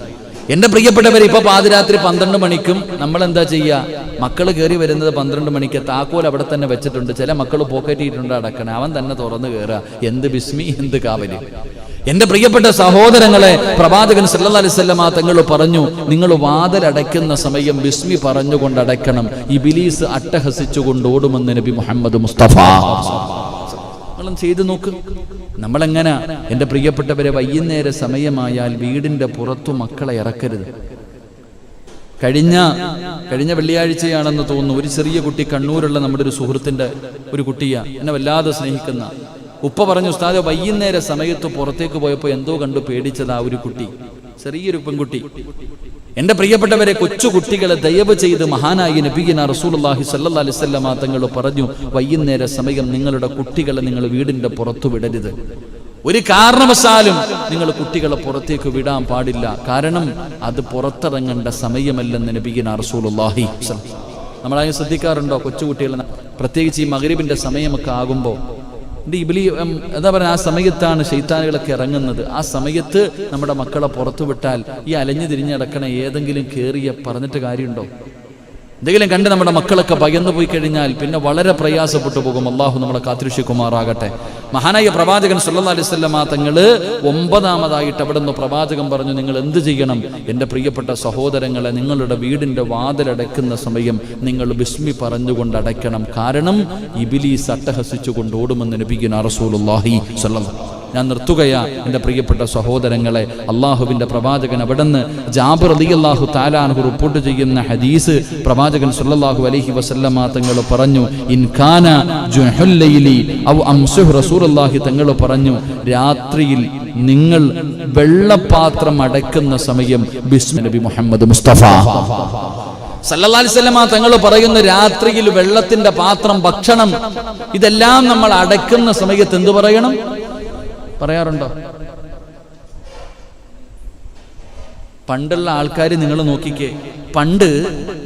എന്റെ പ്രിയപ്പെട്ടവർ, ഇപ്പൊ പാതിരാത്രി 12 മണിക്കും നമ്മൾ എന്താ ചെയ്യുക? മക്കൾ കയറി വരുന്നത് 12 മണിക്ക്, താക്കോൽ അവിടെ തന്നെ വെച്ചിട്ടുണ്ട്. ചില മക്കൾ പോക്കറ്റിട്ടുണ്ട് അടക്കണേ, അവൻ തന്നെ തുറന്നു കയറുക. എന്ത് ബിസ്മി, എന്ത് കാവല്! എന്റെ പ്രിയപ്പെട്ട സഹോദരങ്ങളെ, പ്രവാചകൻ സല്ലല്ലാഹു അലൈഹി വസല്ലമ തങ്ങൾ പറഞ്ഞു, നിങ്ങൾ വാതിലടയ്ക്കുന്ന സമയം ബിസ്മി പറഞ്ഞുകൊണ്ട് അടയ്ക്കണം. ഇബ്ലീസ് അട്ടഹസിച്ചുകൊണ്ട് ഓടുമെന്ന് നബി മുഹമ്മദ് മുസ്തഫ. നിങ്ങളും ചെയ്തു നോക്ക്. നമ്മളെങ്ങനെ? എന്റെ പ്രിയപ്പെട്ടവരെ, വൈകുന്നേര സമയമായാൽ വീടിന്റെ പുറത്തു മക്കളെ ഇറക്കരുത്. കഴിഞ്ഞ വെള്ളിയാഴ്ചയാണെന്ന് തോന്നുന്നു, ഒരു ചെറിയ കുട്ടി, കണ്ണൂരുള്ള നമ്മുടെ ഒരു സുഹൃത്തിന്റെ ഒരു കുട്ടിയാ, എന്നെ വല്ലാതെ സ്നേഹിക്കുന്ന ഉപ്പ പറഞ്ഞു, ഉസ്താദെ, വൈകുന്നേര സമയത്ത് പുറത്തേക്ക് പോയപ്പോൾ എന്തോ കണ്ടു പേടിച്ചതാ ഒരു കുട്ടി, ചെറിയൊരു പെൺകുട്ടി. എന്റെ പ്രിയപ്പെട്ടവരെ, കൊച്ചു കുട്ടികളെ ദയവ് ചെയ്ത് മഹാനായി നബിയിന റസൂലുള്ളാഹി സ്വല്ലല്ലാഹു അലൈഹി വസല്ലമ തങ്ങൾ പറഞ്ഞു, വൈകുന്നേര സമയം നിങ്ങളുടെ കുട്ടികളെ നിങ്ങൾ വീടിന്റെ പുറത്തു വിടരുത്. ഒരു കാരണവശാലും നിങ്ങൾ കുട്ടികളെ പുറത്തേക്ക് വിടാൻ പാടില്ല. കാരണം അത് പുറത്തിറങ്ങേണ്ട സമയമല്ലെന്ന് നബിയിന റസൂലുള്ളാഹി. നമ്മളായി ശ്രദ്ധിക്കാറുണ്ടോ? കൊച്ചുകുട്ടികളെ, പ്രത്യേകിച്ച് ഈ മഗ്രിബിന്റെ സമയമൊക്കെ ആകുമ്പോൾ എന്താ പറയുക, ആ സമയത്താണ് ശൈത്താനുകളൊക്കെ ഇറങ്ങുന്നത്. ആ സമയത്ത് നമ്മുടെ മക്കളെ പുറത്തു വിട്ടാൽ ഈ അലഞ്ഞു തിരിഞ്ഞടക്കണ ഏതെങ്കിലും കേറിയ പറഞ്ഞിട്ട് കാര്യമുണ്ടോ? എന്തെങ്കിലും കണ്ട് നമ്മുടെ മക്കളൊക്കെ ഭയന്നു പോയി കഴിഞ്ഞാൽ പിന്നെ വളരെ പ്രയാസപ്പെട്ടു പോകും. അള്ളാഹു നമ്മളെ കാത്തിരക്ഷിക്കുമാറാകട്ടെ. മഹാനായ പ്രവാചകൻ സല്ലല്ലാഹു അലൈഹി വസല്ലമ തങ്ങള് 9-ാമതായിട്ട് അവിടെ നിന്ന് പ്രവാചകൻ പറഞ്ഞു, നിങ്ങൾ എന്ത് ചെയ്യണം? എൻ്റെ പ്രിയപ്പെട്ട സഹോദരങ്ങളെ, നിങ്ങളുടെ വീടിൻ്റെ വാതിലടയ്ക്കുന്ന സമയം നിങ്ങൾ ബിസ്മി പറഞ്ഞുകൊണ്ട് അടയ്ക്കണം. കാരണം ഇബ്ലീസ് അട്ടഹസിച്ചുകൊണ്ട് ഓടുമെന്ന് നബിയുനാ റസൂലുള്ളാഹി സ്വല്ലല്ലാഹു. ഞാൻ നിർത്തുകയാ എൻ്റെ പ്രിയപ്പെട്ട സഹോദരങ്ങളെ. അള്ളാഹുവിൻ്റെ പ്രവാചകൻ അവിടുന്ന് ജാബിർ റളിയല്ലാഹു തആല അൻഹു റിപ്പോർട്ട് ചെയ്യുന്ന ഹദീസ്, പ്രവാചകൻ സല്ലല്ലാഹു അലൈഹി വസല്ലമ തങ്ങൾ പറഞ്ഞു, ഇൻ കാന ജുഹുൽ ലൈലി ഔ അംസുഹു റസൂലുള്ളാഹി തങ്ങൾ പറഞ്ഞു, രാത്രിയിൽ നിങ്ങൾ വെള്ളപാത്രം അടയ്ക്കുന്ന സമയം ബിസ്മി നബി മുഹമ്മദ് മുസ്തഫ സല്ലല്ലാഹു അലൈഹി വസല്ലമ തങ്ങൾ പറയുന്ന രാത്രിയിൽ വെള്ളത്തിന്റെ പാത്രം, ഭക്ഷണം, ഇതെല്ലാം നമ്മൾ അടയ്ക്കുന്ന സമയത്ത് എന്തു പറയണം? പറയാറുണ്ടോ? പണ്ടുള്ള ആൾക്കാർ നിങ്ങൾ നോക്കിക്കേ, പണ്ട്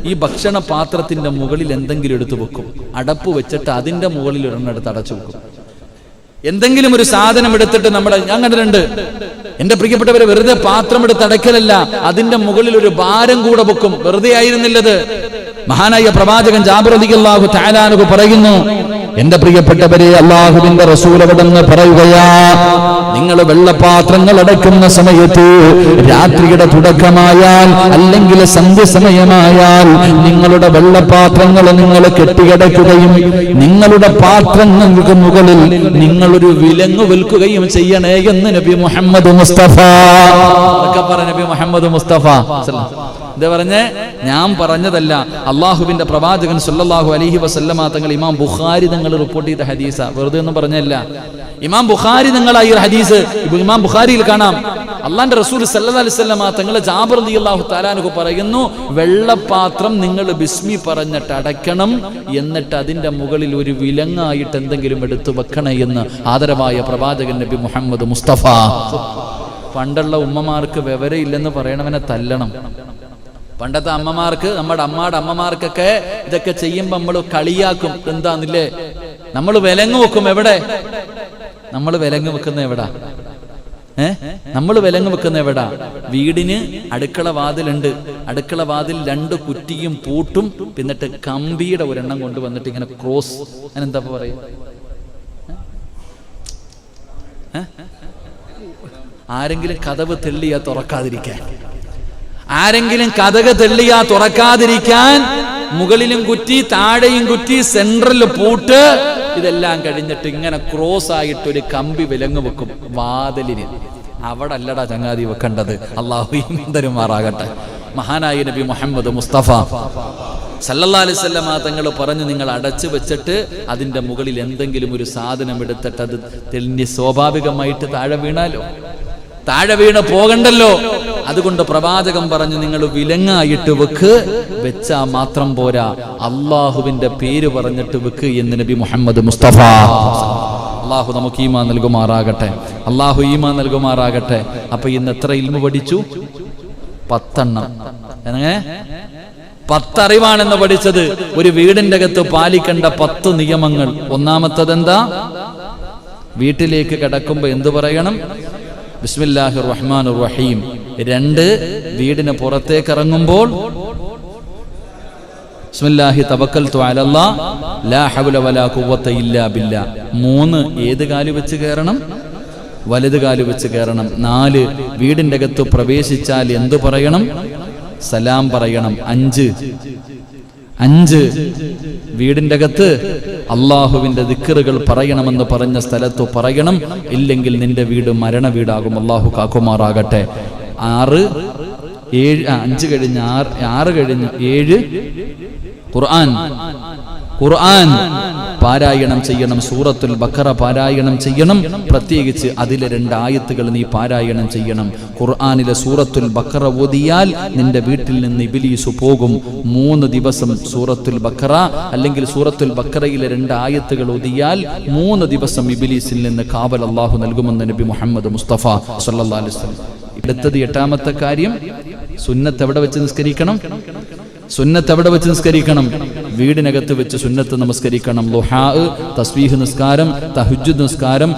ഈ ഭക്ഷണ പാത്രത്തിന്റെ മുകളിൽ എന്തെങ്കിലും എടുത്തു വെക്കും, അടപ്പ് വെച്ചിട്ട് അതിന്റെ മുകളിൽ ഒരെണ്ണെടുത്ത് അടച്ചു വെക്കും. എന്തെങ്കിലും ഒരു സാധനം എടുത്തിട്ട് ഞാൻ കണ്ടിട്ടുണ്ട്, എന്റെ പ്രിയപ്പെട്ടവരെ, വെറുതെ പാത്രം എടുത്ത് അടയ്ക്കലല്ല, അതിന്റെ മുകളിൽ ഒരു ഭാരം കൂടെ വെക്കും. വെറുതെ ആയിരുന്നില്ലത്. മഹാനായ പ്രവാചകൻ ജാബിർ റളിയല്ലാഹു തആല അൻഹു പറയുന്നു, എന്റെ പ്രിയപ്പെട്ടവരെ, അല്ലാഹുവിന്റെ റസൂൽ അവിടുന്ന് പറയുകയാ, നിങ്ങൾ വെള്ളപാത്രങ്ങൾ അടയ്ക്കുന്ന സമയത്ത് രാത്രിയുടെ തുടക്കമായാൽ അല്ലെങ്കിൽ സന്ധ്യ സമയമായാൽ നിങ്ങളുടെ വെള്ളപാത്രങ്ങൾ നിങ്ങൾ കെട്ടിയടയ്ക്കുകയും നിങ്ങളുടെ പാത്രങ്ങൾക്ക് മുകളിൽ നിങ്ങളൊരു വിലങ്ങ് വിൽക്കുകയും ചെയ്യണേ എന്ന് നബി മുഹമ്മദ് മുസ്തഫ. നബി മുഹമ്മദ് മുസ്തഫ എന്താ പറഞ്ഞേ? ഞാൻ പറഞ്ഞതല്ല, അള്ളാഹുവിന്റെ പ്രവാചകൻ സല്ലല്ലാഹു അലൈഹി വസല്ലമ തങ്ങൾ, ഇമാം ബുഖാരി തങ്ങൾ റിപ്പോർട്ട് ചെയ്ത ഹദീസാ, വെറുതെ ഒന്നും പറഞ്ഞല്ല. ഇമാം ബുഖാരി തങ്ങളായി ഒരു ഹദീസ് ഇമാം ബുഖാരിയിൽ കാണാം. അള്ളാന്റെ റസൂൽ സല്ലല്ലാഹു അലൈഹി വസല്ലമ തങ്ങൾ ജാബിർ റളിയല്ലാഹു തആല അൻഹു പറയുന്നു, വെള്ളപാത്രം നിങ്ങൾ ബിസ്മി പറഞ്ഞിട്ട് അടയ്ക്കണം, എന്നിട്ട് അതിന്റെ മുകളിൽ ഒരു വിലങ്ങായിട്ട് എന്തെങ്കിലും എടുത്തു വെക്കണേ എന്ന് ആദരവായ പ്രവാചകൻ നബി മുഹമ്മദ് മുസ്തഫ. പണ്ടുള്ള ഉമ്മമാർക്ക് വിവരമില്ലെന്ന് പറയണവനെ തല്ലണം. പണ്ടത്തെ അമ്മമാർക്ക്, നമ്മുടെ അമ്മമാർക്കൊക്കെ ഇതൊക്കെ ചെയ്യുമ്പോ നമ്മൾ കളിയാക്കും. എന്താന്നില്ലേ, നമ്മൾ വിലങ്ങ് വെക്കും. എവിടെ നമ്മൾ വിലങ്ങ് വെക്കുന്ന? എവിടാ നമ്മൾ വിലങ്ങ് വെക്കുന്ന? എവിടാ? വീടിന് അടുക്കള വാതിലുണ്ട്, അടുക്കള വാതിൽ 2 കുറ്റിയും പൂട്ടും, എന്നിട്ട് കമ്പിയുടെ ഒരെണ്ണം കൊണ്ടുവന്നിട്ട് ഇങ്ങനെ ക്രോസ്, അതിനെന്താ പറയും? ആരെങ്കിലും കതവ് തെള്ളിയാ തുറക്കാതിരിക്കാൻ, ആരെങ്കിലും കതക് തെള്ളിയാ തുറക്കാതിരിക്കാൻ മുകളിലും കുറ്റി, താഴെയും കുറ്റി, സെൻട്രൽ പൂട്ട്, ഇതെല്ലാം കഴിഞ്ഞിട്ട് ഇങ്ങനെ ക്രോസ് ആയിട്ട് ഒരു കമ്പി വിലങ്ങ് വെക്കും വാതിലിന്. അവിടെ അല്ലടാ ചങ്ങാതി വെക്കേണ്ടത്. അല്ലാഹു ഈമാൻ മഹാനായ നബി മുഹമ്മദ് മുസ്തഫ സല്ലല്ലാഹു അലൈഹി വസല്ലമ തങ്ങൾ പറഞ്ഞു, നിങ്ങൾ അടച്ചു വെച്ചിട്ട് അതിന്റെ മുകളിൽ എന്തെങ്കിലും ഒരു സാധനം എടുത്തിട്ട് അത് തെളിഞ്ഞ് സ്വാഭാവികമായിട്ട് താഴെ വീണാലോ, താഴെ വീണ് പോകണ്ടല്ലോ. അതുകൊണ്ട് പ്രവാചകൻ പറഞ്ഞു, നിങ്ങൾ വിലങ്ങായിട്ട് വെക്ക്. വെച്ചാ മാത്രം പോരാ, അള്ളാഹുവിന്റെ പേര് പറഞ്ഞിട്ട് വെക്ക് എന്ന് നബി മുഹമ്മദ് മുസ്തഫ. അള്ളാഹു നമുക്ക് ഈമാൻ നൽകുമാറാകട്ടെ. അള്ളാഹു ഈമാൻ നൽകുമാറാകട്ടെ. അപ്പൊ ഇന്ന് എത്ര ഇൽമു പഠിച്ചു? 10 എണ്ണം. എങ്ങനെ? 10 അറിവാണെന്ന് പഠിച്ചത്. ഒരു വീടിന്റെ അകത്ത് പാലിക്കേണ്ട 10 നിയമങ്ങൾ. ഒന്നാമത്തത് എന്താ? വീട്ടിലേക്ക് കിടക്കുമ്പോ എന്തു പറയണം? ബിസ്മില്ലാഹിർ റഹ്മാനിർ റഹീം. 2, വീടിന് പുറത്തേക്ക് ഇറങ്ങുമ്പോൾ ബിസ്മില്ലാഹി തവക്കൽതു അലല്ലാഹ് ലാ ഹൗല വലാ ഖുവത ഇല്ലാ ബില്ലാ. 3, ഏത് കാല് വെച്ച് കയറണം? വലത് കാല് വെച്ച് കയറണം. 4, വീടിന്റെ അകത്ത് പ്രവേശിച്ചാൽ എന്തു പറയണം? സലാം പറയണം. 5, വീടിന്റെ അകത്ത് അള്ളാഹുവിന്റെ ദിക്റുകൾ പറയണമെന്ന് പറഞ്ഞ സ്ഥലത്ത് പറയണം, ഇല്ലെങ്കിൽ നിന്റെ വീട് മരണ വീടാകും. അള്ളാഹു കാക്കുമാറാകട്ടെ. 6, 7, 5 കഴിഞ്ഞ് 6 കഴിഞ്ഞ് 7 ഖുർആൻ പാരായണം ചെയ്യണം. സൂറത്തുൽ ബഖറ പാരായണം ചെയ്യണം. പ്രത്യേകിച്ച് അതിലെ 2 ആയത്തുകൾ നീ പാരായണം ചെയ്യണം. ഖുർആനിലെ സൂറത്തുൽ ബഖറ ഓതിയാൽ നിന്റെ വീട്ടിൽ നിന്ന് ഇബ്ലീസ് പോകും. 3 ദിവസം സൂറത്തുൽ ബഖറ അല്ലെങ്കിൽ സൂറത്തുൽ ബഖറയിലെ 2 ആയത്തുകൾ ഓതിയാൽ 3 ദിവസം ഇബ്ലീസിൽ നിന്ന് കാവൽ അല്ലാഹു നൽകുമെന്ന് നബി മുഹമ്മദ് മുസ്തഫ സല്ലല്ലാഹു അലൈഹി വസല്ലം. അടുത്തത് 8ാമത്തെ കാര്യം, സുന്നത്ത് എവിടെ വെച്ച് നിസ്കരിക്കണം? സുന്നത്ത് എവിടെ വെച്ച് നിസ്കരിക്കണം? വീടിനകത്ത് വെച്ച് സുന്നത്ത് നമസ്കരിക്കണം. ളുഹാ, തസ്ബീഹ് നിസ്കാരം, തഹജ്ജുദ് നിസ്കാരം,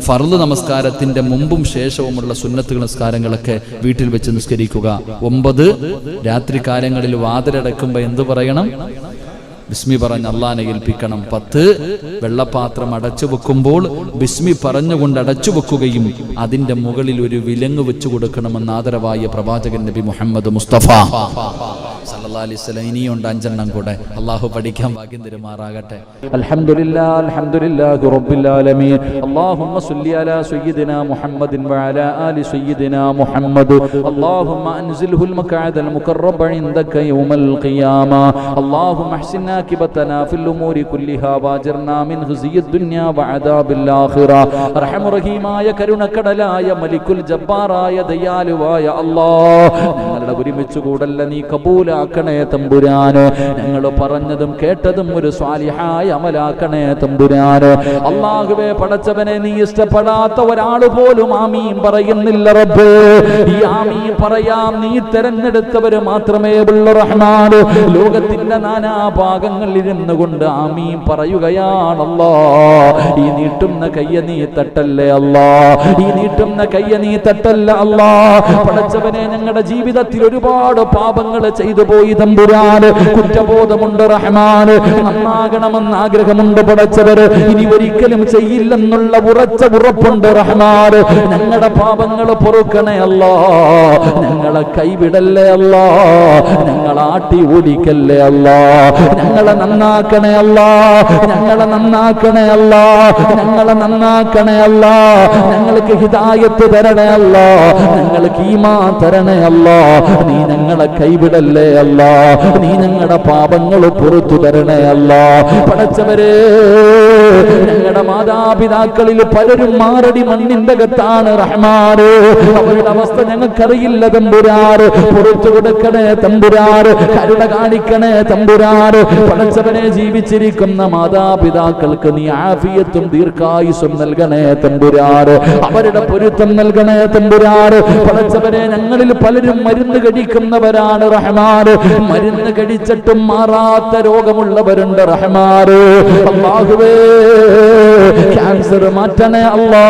ഫർള് നമസ്കാരത്തിന്റെ മുമ്പും ശേഷവുമുള്ള സുന്നത്ത് നിസ്കാരങ്ങളൊക്കെ വീട്ടിൽ വെച്ച് നിസ്കരിക്കുക. 9 രാത്രി കാലങ്ങളിൽ വാതിലടക്കുമ്പോൾ എന്തു പറയണം? ബിസ്മി പറഞ്ഞ് അള്ളാനെ ഏൽപ്പിക്കണം. 10 വെള്ളപാത്രം അടച്ചു വെക്കുമ്പോൾ ബിസ്മി പറഞ്ഞുകൊണ്ട് അടച്ചു വെക്കുകയും അതിന്റെ മുകളിൽ ഒരു വിലങ്ങ് വെച്ചു കൊടുക്കണമെന്ന് ആദരവായ പ്രവാചകൻ നബി മുഹമ്മദ് മുസ്തഫ സല്ലല്ലാഹു അലൈഹി വസല്ലം. ഇനിയുണ്ട് 5 എണ്ണം കൂടെ. അള്ളാഹു പഠിക്കാൻ ഭാഗ്യം തരുമാറാകട്ടെ. അൽഹംദുലില്ലാഹി അൽഹംദുലില്ലാഹി റബ്ബിൽ ആലമീൻ. അല്ലാഹുമ്മ സ്വല്ലി അലാ സയ്യിദിനാ മുഹമ്മദിൻ വഅലാ ആലി സയ്യിദിനാ മുഹമ്മദ്. അല്ലാഹുമ്മ അൻസിൽഹുൽ മഖഅദൽ മുഖറബ ഇൻദക യൗമൽ ഖിയാമ. അല്ലാഹുമ്മ അഹ്സിൻ ആകിബതനാ ഫിൽ ഉമൂരി കുല്ലിഹാ വഅജിർനാ മിൻ ഖിസിയ്യിദ് ദുനിയാ വഅദാബിൽ ആഖിറ. റഹ്മറഹീമായ കരുണക്കടലായ മലിക്കുൽ ജബ്ബാറായ ദയാലുവായ അല്ലാഹ്, ഞങ്ങളുടെ ഒരുമിച്ച് കൂടല്ല നീ കബൂലാക്കണേ തമ്പുരാന്. ഞങ്ങൾ പറഞ്ഞതും കേട്ടതും ഒരു സ്വാലിഹായ അമലാക്കണേ തമ്പുരാന്. അല്ലാഹുവേ, പടച്ചവനെ, നീ ഇഷ്ടപ്പെടാത്ത ഒരാൾ പോലും ആമീൻ പറയുന്നില്ല റബ്ബേ. ഈ ആമീൻ പറയാം നീ തെരഞ്ഞെടുത്തവര് മാത്രമേ ഉള്ളൂ റഹ്മാൻ. ലോകത്തിന്റെ നാനാ ഭാഗങ്ങളിൽ ഇരുന്നു കൊണ്ട് ആമീൻ പറയുകയാണല്ലോ. ഈ നീട്ടുന്ന കയ്യ നീ തട്ടല്ലേ അല്ലാ, ഈ നീട്ടുന്ന കയ്യ നീ തട്ടല്ല അല്ലാ. പടച്ചവനെ, ഞങ്ങളുടെ ജീവിതത്തിൽ ഒരുപാട് പാപങ്ങൾ ചെയ്തു പോയി തമ്പുരാന്. കുറ്റബോധമുണ്ട് റഹ്മാന്. നന്നാകണമെന്ന് ആഗ്രഹമുണ്ട് പടച്ചവര്. ഇനി ഒരിക്കലും ചെയ്യില്ലെന്നുള്ള ഉറപ്പുണ്ട് റഹ്മാന്. ഞങ്ങളുടെ പാപങ്ങൾ പൊറുക്കണേ അല്ലാ. ഞങ്ങളെ കൈവിടല്ലേ അല്ലാ. ഞങ്ങളെ ആട്ടി ഓടിക്കല്ലേ അല്ലാ. ഞങ്ങളെ നന്നാക്കണേ അല്ലാ. ഞങ്ങളെ നന്നാക്കണേ അല്ലാ. ഞങ്ങളെ നന്നാക്കണേ അല്ലാ. ഞങ്ങൾക്ക് ഹിദായത്ത് തരണേ അല്ലാ. ഞങ്ങൾക്ക് ഈമാൻ തരണേ അല്ലാ. നീ ഞങ്ങളെ കൈവിടല്ലേ അല്ലാ. നീ ഞങ്ങളുടെ പാപങ്ങൾ പുറത്തു തരണേ അല്ലാ. പടച്ചവരെ, ഞങ്ങളുടെ മാതാപിതാക്കളിൽ പലരും മാറടി മണ്ണിന്റെ അകത്താണ് റഹ്മാന്. അവരുടെ അവസ്ഥ ഞങ്ങൾക്കറിയില്ല തമ്പുരാറ്. പുറത്തു കൊടുക്കണേ തമ്പുരാറ്. കരുണ കാണിക്കണേ തമ്പുരാറ്. പടച്ചവനെ, ജീവിച്ചിരിക്കുന്ന മാതാപിതാക്കൾക്ക് നീ ആഫിയത്തും ദീർഘായുസ്സും നൽകണേ തമ്പുരാറ്. അവരുടെ പൊരുത്തം നൽകണേ തമ്പുരാറ്. പടച്ചവനെ, ഞങ്ങളിൽ പലരും മരുന്ന് കഴിക്കുന്നവരാണ് റഹ്മാന്. മരുന്ന് കഴിച്ചിട്ടും മാറാത്ത രോഗമുള്ളവരുണ്ട് റഹ്മാന്. അല്ലാഹുവേ, ക്യാൻസർ മാറ്റണേ അല്ലാ.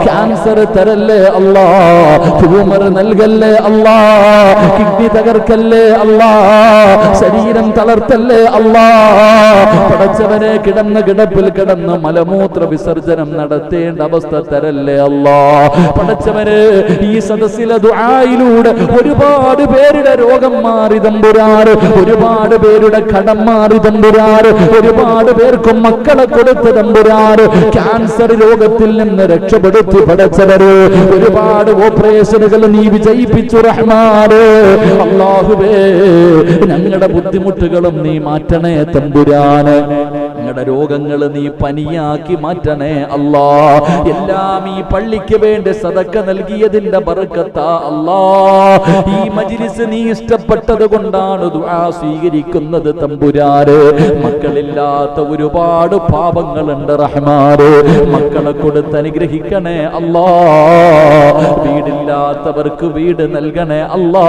ക്യാൻസർ തരല്ലേ അല്ലാ. ട്യൂമർ നൽകല്ലേ അല്ലാ. കിഡ്നി തകർക്കല്ലേ അല്ലാ. ശരീരം തളർത്തല്ലേ അല്ലാ. പടച്ചവനെ, കിടന്ന കിടപ്പിൽ കിടന്ന് മലമൂത്ര വിസർജനം നടത്തേണ്ട അവസ്ഥ തരല്ലേ അല്ലാ. പടച്ചവനെ, ഈ സദസ്സിലെ ദുആയിലൂടെ ഒരുപാട് പേരുടെ രോഗം മാറി തമ്പുരാറ്. ഒരുപാട് പേരുടെ കടം മാറി തമ്പുരാറ്. ഒരുപാട് പേർക്കും മക്കളെ കൊടുത്ത് തമ്പുരാറ്. ക്യാൻസർ രോഗത്തിൽ നിന്ന് രക്ഷപ്പെടുത്തി പടച്ചവര്. ഒരുപാട് ഓപ്പറേഷനുകൾ നീ വിജയിപ്പിച്ചു റഹ്മാന്. അല്ലാഹുവേ, ഞങ്ങളുടെ ബുദ്ധിമുട്ടുകളും നീ മാറ്റണേ തമ്പുരാന്. ഞങ്ങളുടെ രോഗങ്ങൾ നീ പനിയാക്കി മാറ്റണേ അല്ലാ. എല്ലാം ഈ പള്ളിക്ക് വേണ്ടി സദക്ക നൽകിയതിന്റെ ബർക്കത്താ അല്ലാ. ഈ മജ്ലിസ് നീ ഇഷ്ടപ്പെട്ടത് കൊണ്ടാണ് ദുആ സ്വീകരിക്കുന്നത് തമ്പുരാന്. മക്കളില്ലാത്ത ഒരുപാട് പാപങ്ങളുണ്ട് റഹ്മാന്. മക്കളെ കൊടുത്ത് അനുഗ്രഹിക്കണേ അല്ലാ. വീടില്ലാത്തവർക്ക് വീട് നൽകണേ അല്ലാ.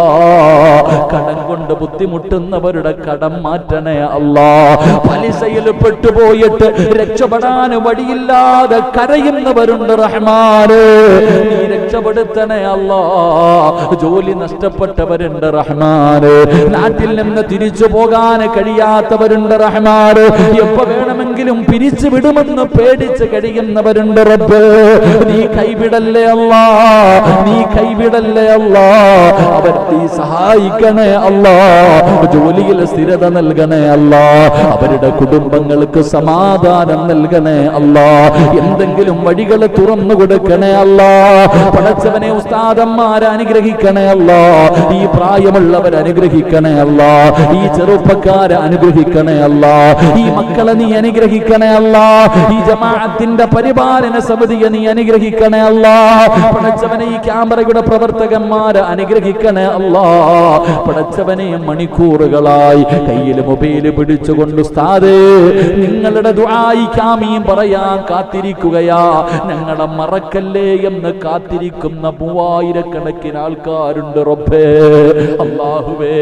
കടം കൊണ്ട് ബുദ്ധിമുട്ടുന്നവരുടെ കടം മാറ്റണേ അല്ലാ. പലിശയിൽ പെട്ടുപോയിട്ട് രക്ഷപ്പെടാൻ വഴിയില്ലാതെ കരയുന്നവരുണ്ട് റഹ്മാന്. നീ രക്ഷപ്പെടുത്തണേ അല്ലാ. ജോലി നഷ്ടപ്പെട്ടവരുണ്ട് റഹ്മാന്. നാട്ടിൽ നിന്ന് തിരിച്ചു പോകാൻ കഴിയാത്തവരുണ്ട് റഹ്മാന്. എപ്പോ വേണമെങ്കിലും പിരിച്ചു വിടുമെന്ന് പേടിച്ച് കഴിയുന്നവരുണ്ട് റബ്ബ്. നീ കൈവിടല്ലേ അല്ലാ. നീ കൈവിടല്ലേ അല്ലാ. അവർ നീ സഹായിക്കണേ അല്ലാ. ജോലിയിൽ സ്ഥിരത നൽകണേ അല്ലാ. അവരുടെ കുടുംബങ്ങൾക്ക് സമാധാനം നൽകണേ അല്ലാ. എന്തെങ്കിലും വഴികൾ തുറന്നു കൊടുക്കണേ അല്ലാ. പടച്ചവനെ, ഉസ്താദന്മാരെ അനുഗ്രഹിക്കണേ അല്ലാ. ഈ പ്രായമുള്ളവരെ അനുഗ്രഹിക്കണേ അല്ലാ. ഈ ചെറുപ്പക്കാരെ അനുഗ്രഹിക്കണേ അല്ലാ. ഈ മക്കളെ നീ അനുഗ്രഹിക്കണേ അല്ലാ. ഈ ജമാഅത്തിന്റെ പരിപാലന സമിതിയെ നീ അനുഗ്രഹിക്കണേ അല്ലാ. പടച്ചവനെ ഈ ക്യാമറയുടെ പ്രവർത്തകന്മാരെ അനുഗ്രഹിക്കണേ അല്ലാ. പടച്ചവനെ മണിക്കൂറുകളായി കയ്യിൽ മൊബൈൽ പിടിച്ചുകൊണ്ട് ഉസ്താദേ നിങ്ങളുടെ ദുആയിക്ക് ആമീൻ പറയാൻ കാത്തിരിക്കുകയാ, ഞങ്ങളെ മറക്കല്ലേ എന്ന് കാത്തിരിക്കുന്ന 3000 കണക്കിന് ആൾക്കാരുണ്ട് റബ്ബേ. അല്ലാഹുവേ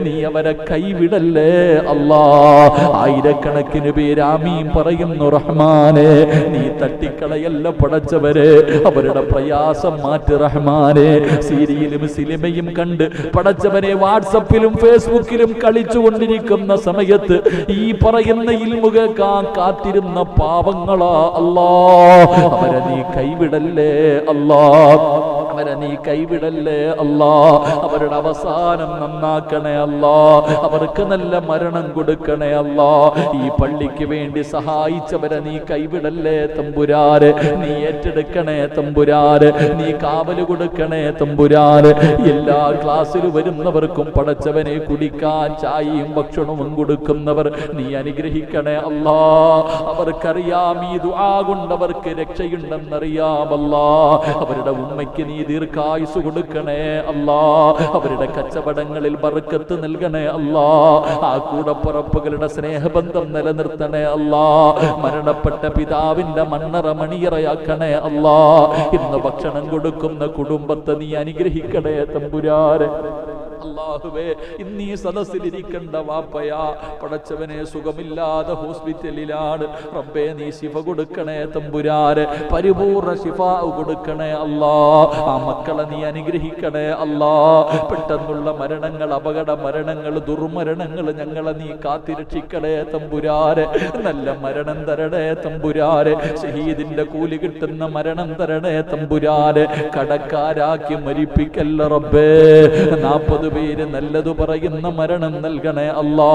നീ അവരെ കൈവിടല്ലേ അല്ലാ. 1000കണക്കിന് പേര് ആമീൻ പറയുന്നു റഹ്മാനെ. നീ തട്ടിക്കളയല്ല പടച്ചവരെ, അവരുടെ പ്രയാസം മാറ്റി റഹ്മാനെ. സീരിയലും സിനിമയും കണ്ട് പടച്ചവനെ വാട്സപ്പിലും ഫേസ്ബുക്കിലും കളിച്ചുകൊണ്ടിരിക്കുന്ന സമയത്ത് ഈ പറയുന്ന ഇൽമു കേൾക്കാൻ കാത്തിരുന്ന പാവങ്ങളാ അല്ലാ. അവരെ നീ കൈവിടല്ലേ അല്ലാ, അവരെ നീ കൈവിടല്ലേ അല്ലാ. അവരുടെ അവസാനം നന്നാക്കണേ അല്ലാ. അവർക്ക് നല്ല മരണം കൊടുക്കണേ അല്ലാ. ഈ പള്ളിക്ക് വേണ്ടി സഹായിച്ചവരെ നീ കൈവിടല്ലേ തമ്പുരാന്. നീ ഏറ്റെടുക്കണേ തമ്പുരാന്. നീ കാവല് കൊടുക്കണേ തമ്പുരാന്. എല്ലാ ക്ലാസ്സിൽ വരുന്നവർക്കും പടച്ചവനെ കുടിക്കാൻ ചായയും ഭക്ഷണവും കൊടുക്കുന്നവർ നീ അനുഗ്രഹിക്കണേ അല്ലാ. അവർക്കറിയാം ഈ ദുആ കൊണ്ട് അവർക്ക് രക്ഷയുണ്ടെന്നറിയാമല്ലാ. അവരുടെ ഉമ്മയ്ക്ക് നീ ദീർഘായുസ് കൊടുക്കണേ അല്ലാ. അവരുടെ കച്ചവടങ്ങളിൽ ബർക്കത്ത് നൽകണേ അല്ലാ. ആ കൂടപ്പുറപ്പുകളുടെ സ്നേഹബന്ധം നിലനിർത്തണേ അല്ലാ. മരണപ്പെട്ട പിതാവിന്റെ മണ്ണറ മണിയറയാക്കണേ അല്ലാ. ഇന്ന് ഭക്ഷണം കൊടുക്കുന്ന കുടുംബത്തെ നീ അനുഗ്രഹിക്കണേ തമ്പുരാനെ. അല്ലാഹുവേ ഇന്നീ സദസ്സിലിരിക്കേണ്ട വാപ്പയാ പടച്ചവനെ സുഖമില്ലാതെ ഹോസ്പിറ്റലിലാണ് റബ്ബേ. നീ ശിഫ കൊടുക്കണേ തമ്പുരാനെ, പരിപൂർണ ശിഫ കൊടുക്കണേ അല്ലാ. ആ മക്കളെ നീ അനുഗ്രഹിക്കണേ അല്ലാ. പെട്ടെന്നുള്ള മരണങ്ങൾ, അപകട മരണങ്ങൾ, ദുർമരണങ്ങൾ ഞങ്ങളെ നീ കാത്തിരക്ഷിക്കണേ തമ്പുരാനെ. നല്ല മരണം തരണേ തമ്പുരാനെ. ഷഹീദിന്റെ കൂലി കിട്ടുന്ന മരണം തരണേ തമ്പുരാനെ. കടക്കാരാക്കി മരിപ്പിക്കല്ല റബ്ബേ. 40 പേര് നല്ലതു പറയുന്ന മരണം നൽകണേ അല്ലാ.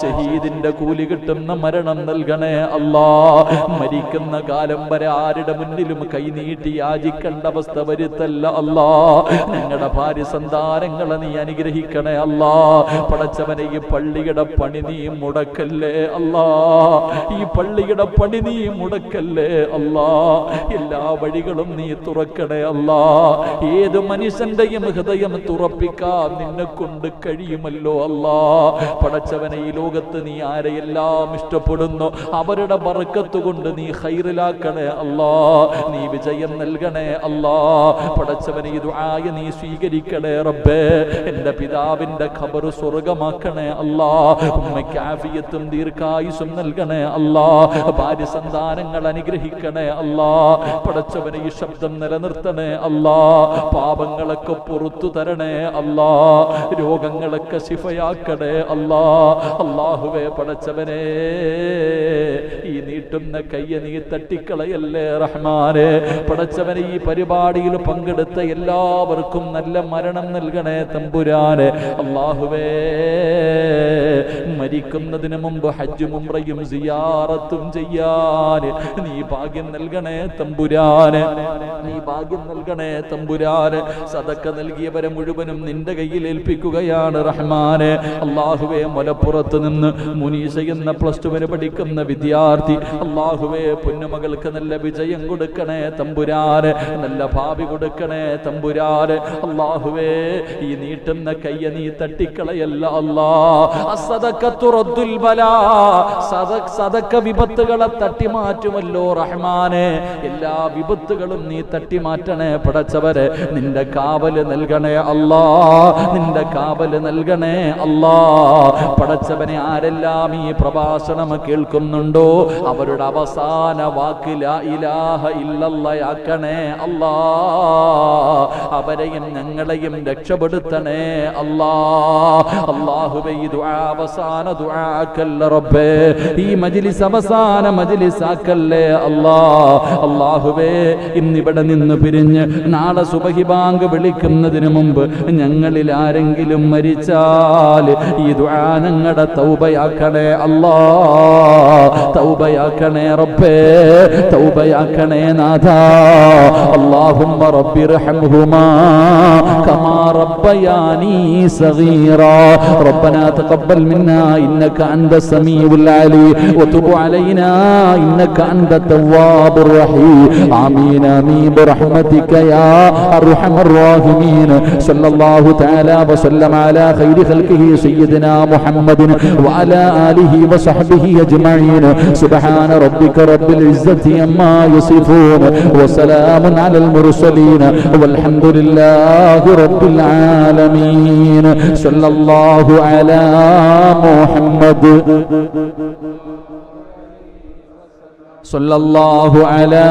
ഷഹീദിന്റെ കൂലി കിട്ടുന്ന മരണം നൽകണേ അല്ലാ. മരിക്കുന്ന കാലം വരെ ആരുടെ മുന്നിലും കൈനീട്ടി യാചിക്കേണ്ട അവസ്ഥ വരുത്തല്ല അല്ലാ. ഞങ്ങളുടെ ഭാര്യ സന്താനങ്ങളെ നീ അനുഗ്രഹിക്കണേ അല്ലാ. പടച്ചവനെ ഈ പള്ളിയുടെ പണി നീ മുടക്കല്ലേ അല്ലാ. ഈ പള്ളിയുടെ പണി നീ മുടക്കല്ലേ അല്ലാ. എല്ലാ വഴികളും നീ തുറക്കണേ അല്ലാ. ഏത് മനുഷ്യന്റെയും ഹൃദയം തുറപ്പിക്കാൻ നിന്നെ കൊണ്ട് കഴിയുമല്ലോ അല്ലാ. പടച്ചവനെ ഈ ലോകത്ത് നീ ആരെയെല്ലാം ഇഷ്ടപ്പെടുന്നു അവരുടെ ബർക്കത്ത് കൊണ്ട് നീ ഖൈറിലാക്കണേ അല്ലാ. നീ വിജയം നൽകണേ അല്ലാ. പടച്ചവനെ ഈ ദുആയ നീ സ്വീകരിക്കണേ റബ്ബേ. എൻ്റെ പിതാവിൻ്റെ ഖബർ സ്വർഗമാക്കണേ അല്ലാ. ഉമ്മയ്ക്ക് ആഫിയത്തും ദീർഘായുസ്സും നൽകണേ അല്ലാ. ഭാര്യ സന്താനങ്ങൾ അനുഗ്രഹിക്കണേ അല്ലാ. പടച്ചവനെ ഈ ശബ്ദം നിലനിർത്തണേ അല്ലാ. പാപങ്ങളൊക്കെ പുറത്തു തരണേ അല്ലാ. രോഗങ്ങളൊക്കെ ശിഫയാക്കണേ അല്ലാ. അല്ലാഹുവേ പടച്ചവനെ ഈ നീട്ടുന്ന കയ്യെ നീ തട്ടിക്കളയല്ലേ റഹ്മാനെ. പടച്ചവനെ ഈ പരിപാടിയിൽ പങ്കെടുത്ത എല്ലാവർക്കും നല്ല മരണം നൽകണേ തമ്പുരാനെ. അല്ലാഹുവേ മരിക്കുന്നതിന് മുമ്പ് ഹജ്ജും ഉംറയും സിയാറത്തും ചെയ്യാൻ നീ ഭാഗ്യം നൽകണേ തമ്പുരാനെ. നീ ഭാഗ്യം നൽകണേ തമ്പുരാനെ. സദക്ക നൽകിയവരെ മുഴുവനും നിന്റെ കയ്യിൽ ഏൽപ്പിക്കുകയാണ് റഹ്മാനെ. അല്ലാഹുവേ മലപ്പുറത്ത് നിന്ന് മുനീസ എന്ന +2 പഠിക്കുന്ന വിദ്യാർത്ഥി അല്ലാഹുവേ പൊന്നുമകൾക്ക് നല്ല വിജയം കൊടുക്കണേ തമ്പുരാനെ. നല്ല ഭാവി കൊടുക്കണേ തമ്പുരാനെ. അല്ലാഹുവേ ഈ നീട്ടുന്ന കയ്യ നീ തട്ടിക്കളയല്ല അല്ലാ. അസ്സദഖത്തു റദ്ദുൽ ബലാ. സദഖ വിപത്തുകളെ തട്ടിമാറ്റുമല്ലോ റഹ്മാനെ. എല്ലാ വിപത്തുകളും നീ തട്ടിമാറ്റണേ പടച്ചവരെ. നിന്റെ കാവല് നൽകണേ അല്ലാ. നിന്റെ കാവല് നൽകണേ അല്ലാ. പടച്ചവനെ ആരെല്ലാം ഈ പ്രഭാഷണം കേൾക്കുന്നുണ്ടോ അവരുടെ അവസാന വാക്ക് ലാ ഇലാഹ ഇല്ലല്ലാഹയാക്കണേ അല്ലാ. അവരെയും ഞങ്ങളെയും രക്ഷപ്പെടുത്തണേ അല്ലാ. അല്ലാഹുവേ ഈ ദുആ അവസാന ദുആക്കല്ല റബ്ബേ. ഈ മജ്ലിസ് അവസാന മജ്ലിസാക്കല്ലേ അല്ലാ. അല്ലാഹുവേ ഇന്നിവിടെ നിന്ന് പിരിഞ്ഞ് നാളെ സുബഹി ബാങ്ക് വിളിക്കുന്നതിന് മുമ്പ് ഞങ്ങളിൽ ആരെങ്കിലും മരിച്ചാൽ ഈ ദുആ ഞങ്ങളുടെ തൗബയാക്കണേ അല്ലാ. തൗബയാക്കണേ റബ്ബേ. തൗബയാക്കണേ നാഥാ. അല്ലാഹുമ്മ റബ്ബിർഹംഹുമാ കമാ റബ്ബയാനി സഗീറാ. റബ്ബനാ തഖബ്ബൽ മിന്നാ إنك أنت السميع العليم وتب علينا إنك أنت التواب الرحيم آمين آمين برحمتك يا أرحم الراحمين صلى الله تعالى وسلم على خير خلقه سيدنا محمد وعلى آله وصحبه أجمعين سبحان ربك رب العزة عما يصفون وسلام على المرسلين والحمد لله رب العالمين صلى الله على محمد صلى الله على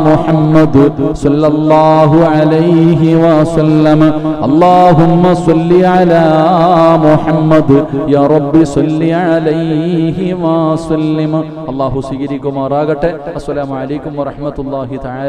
محمد صلى الله عليه وسلم اللهم صل على محمد يا رب صل عليه وسلم الله سيدكم وراغته السلام عليكم ورحمة الله تعالى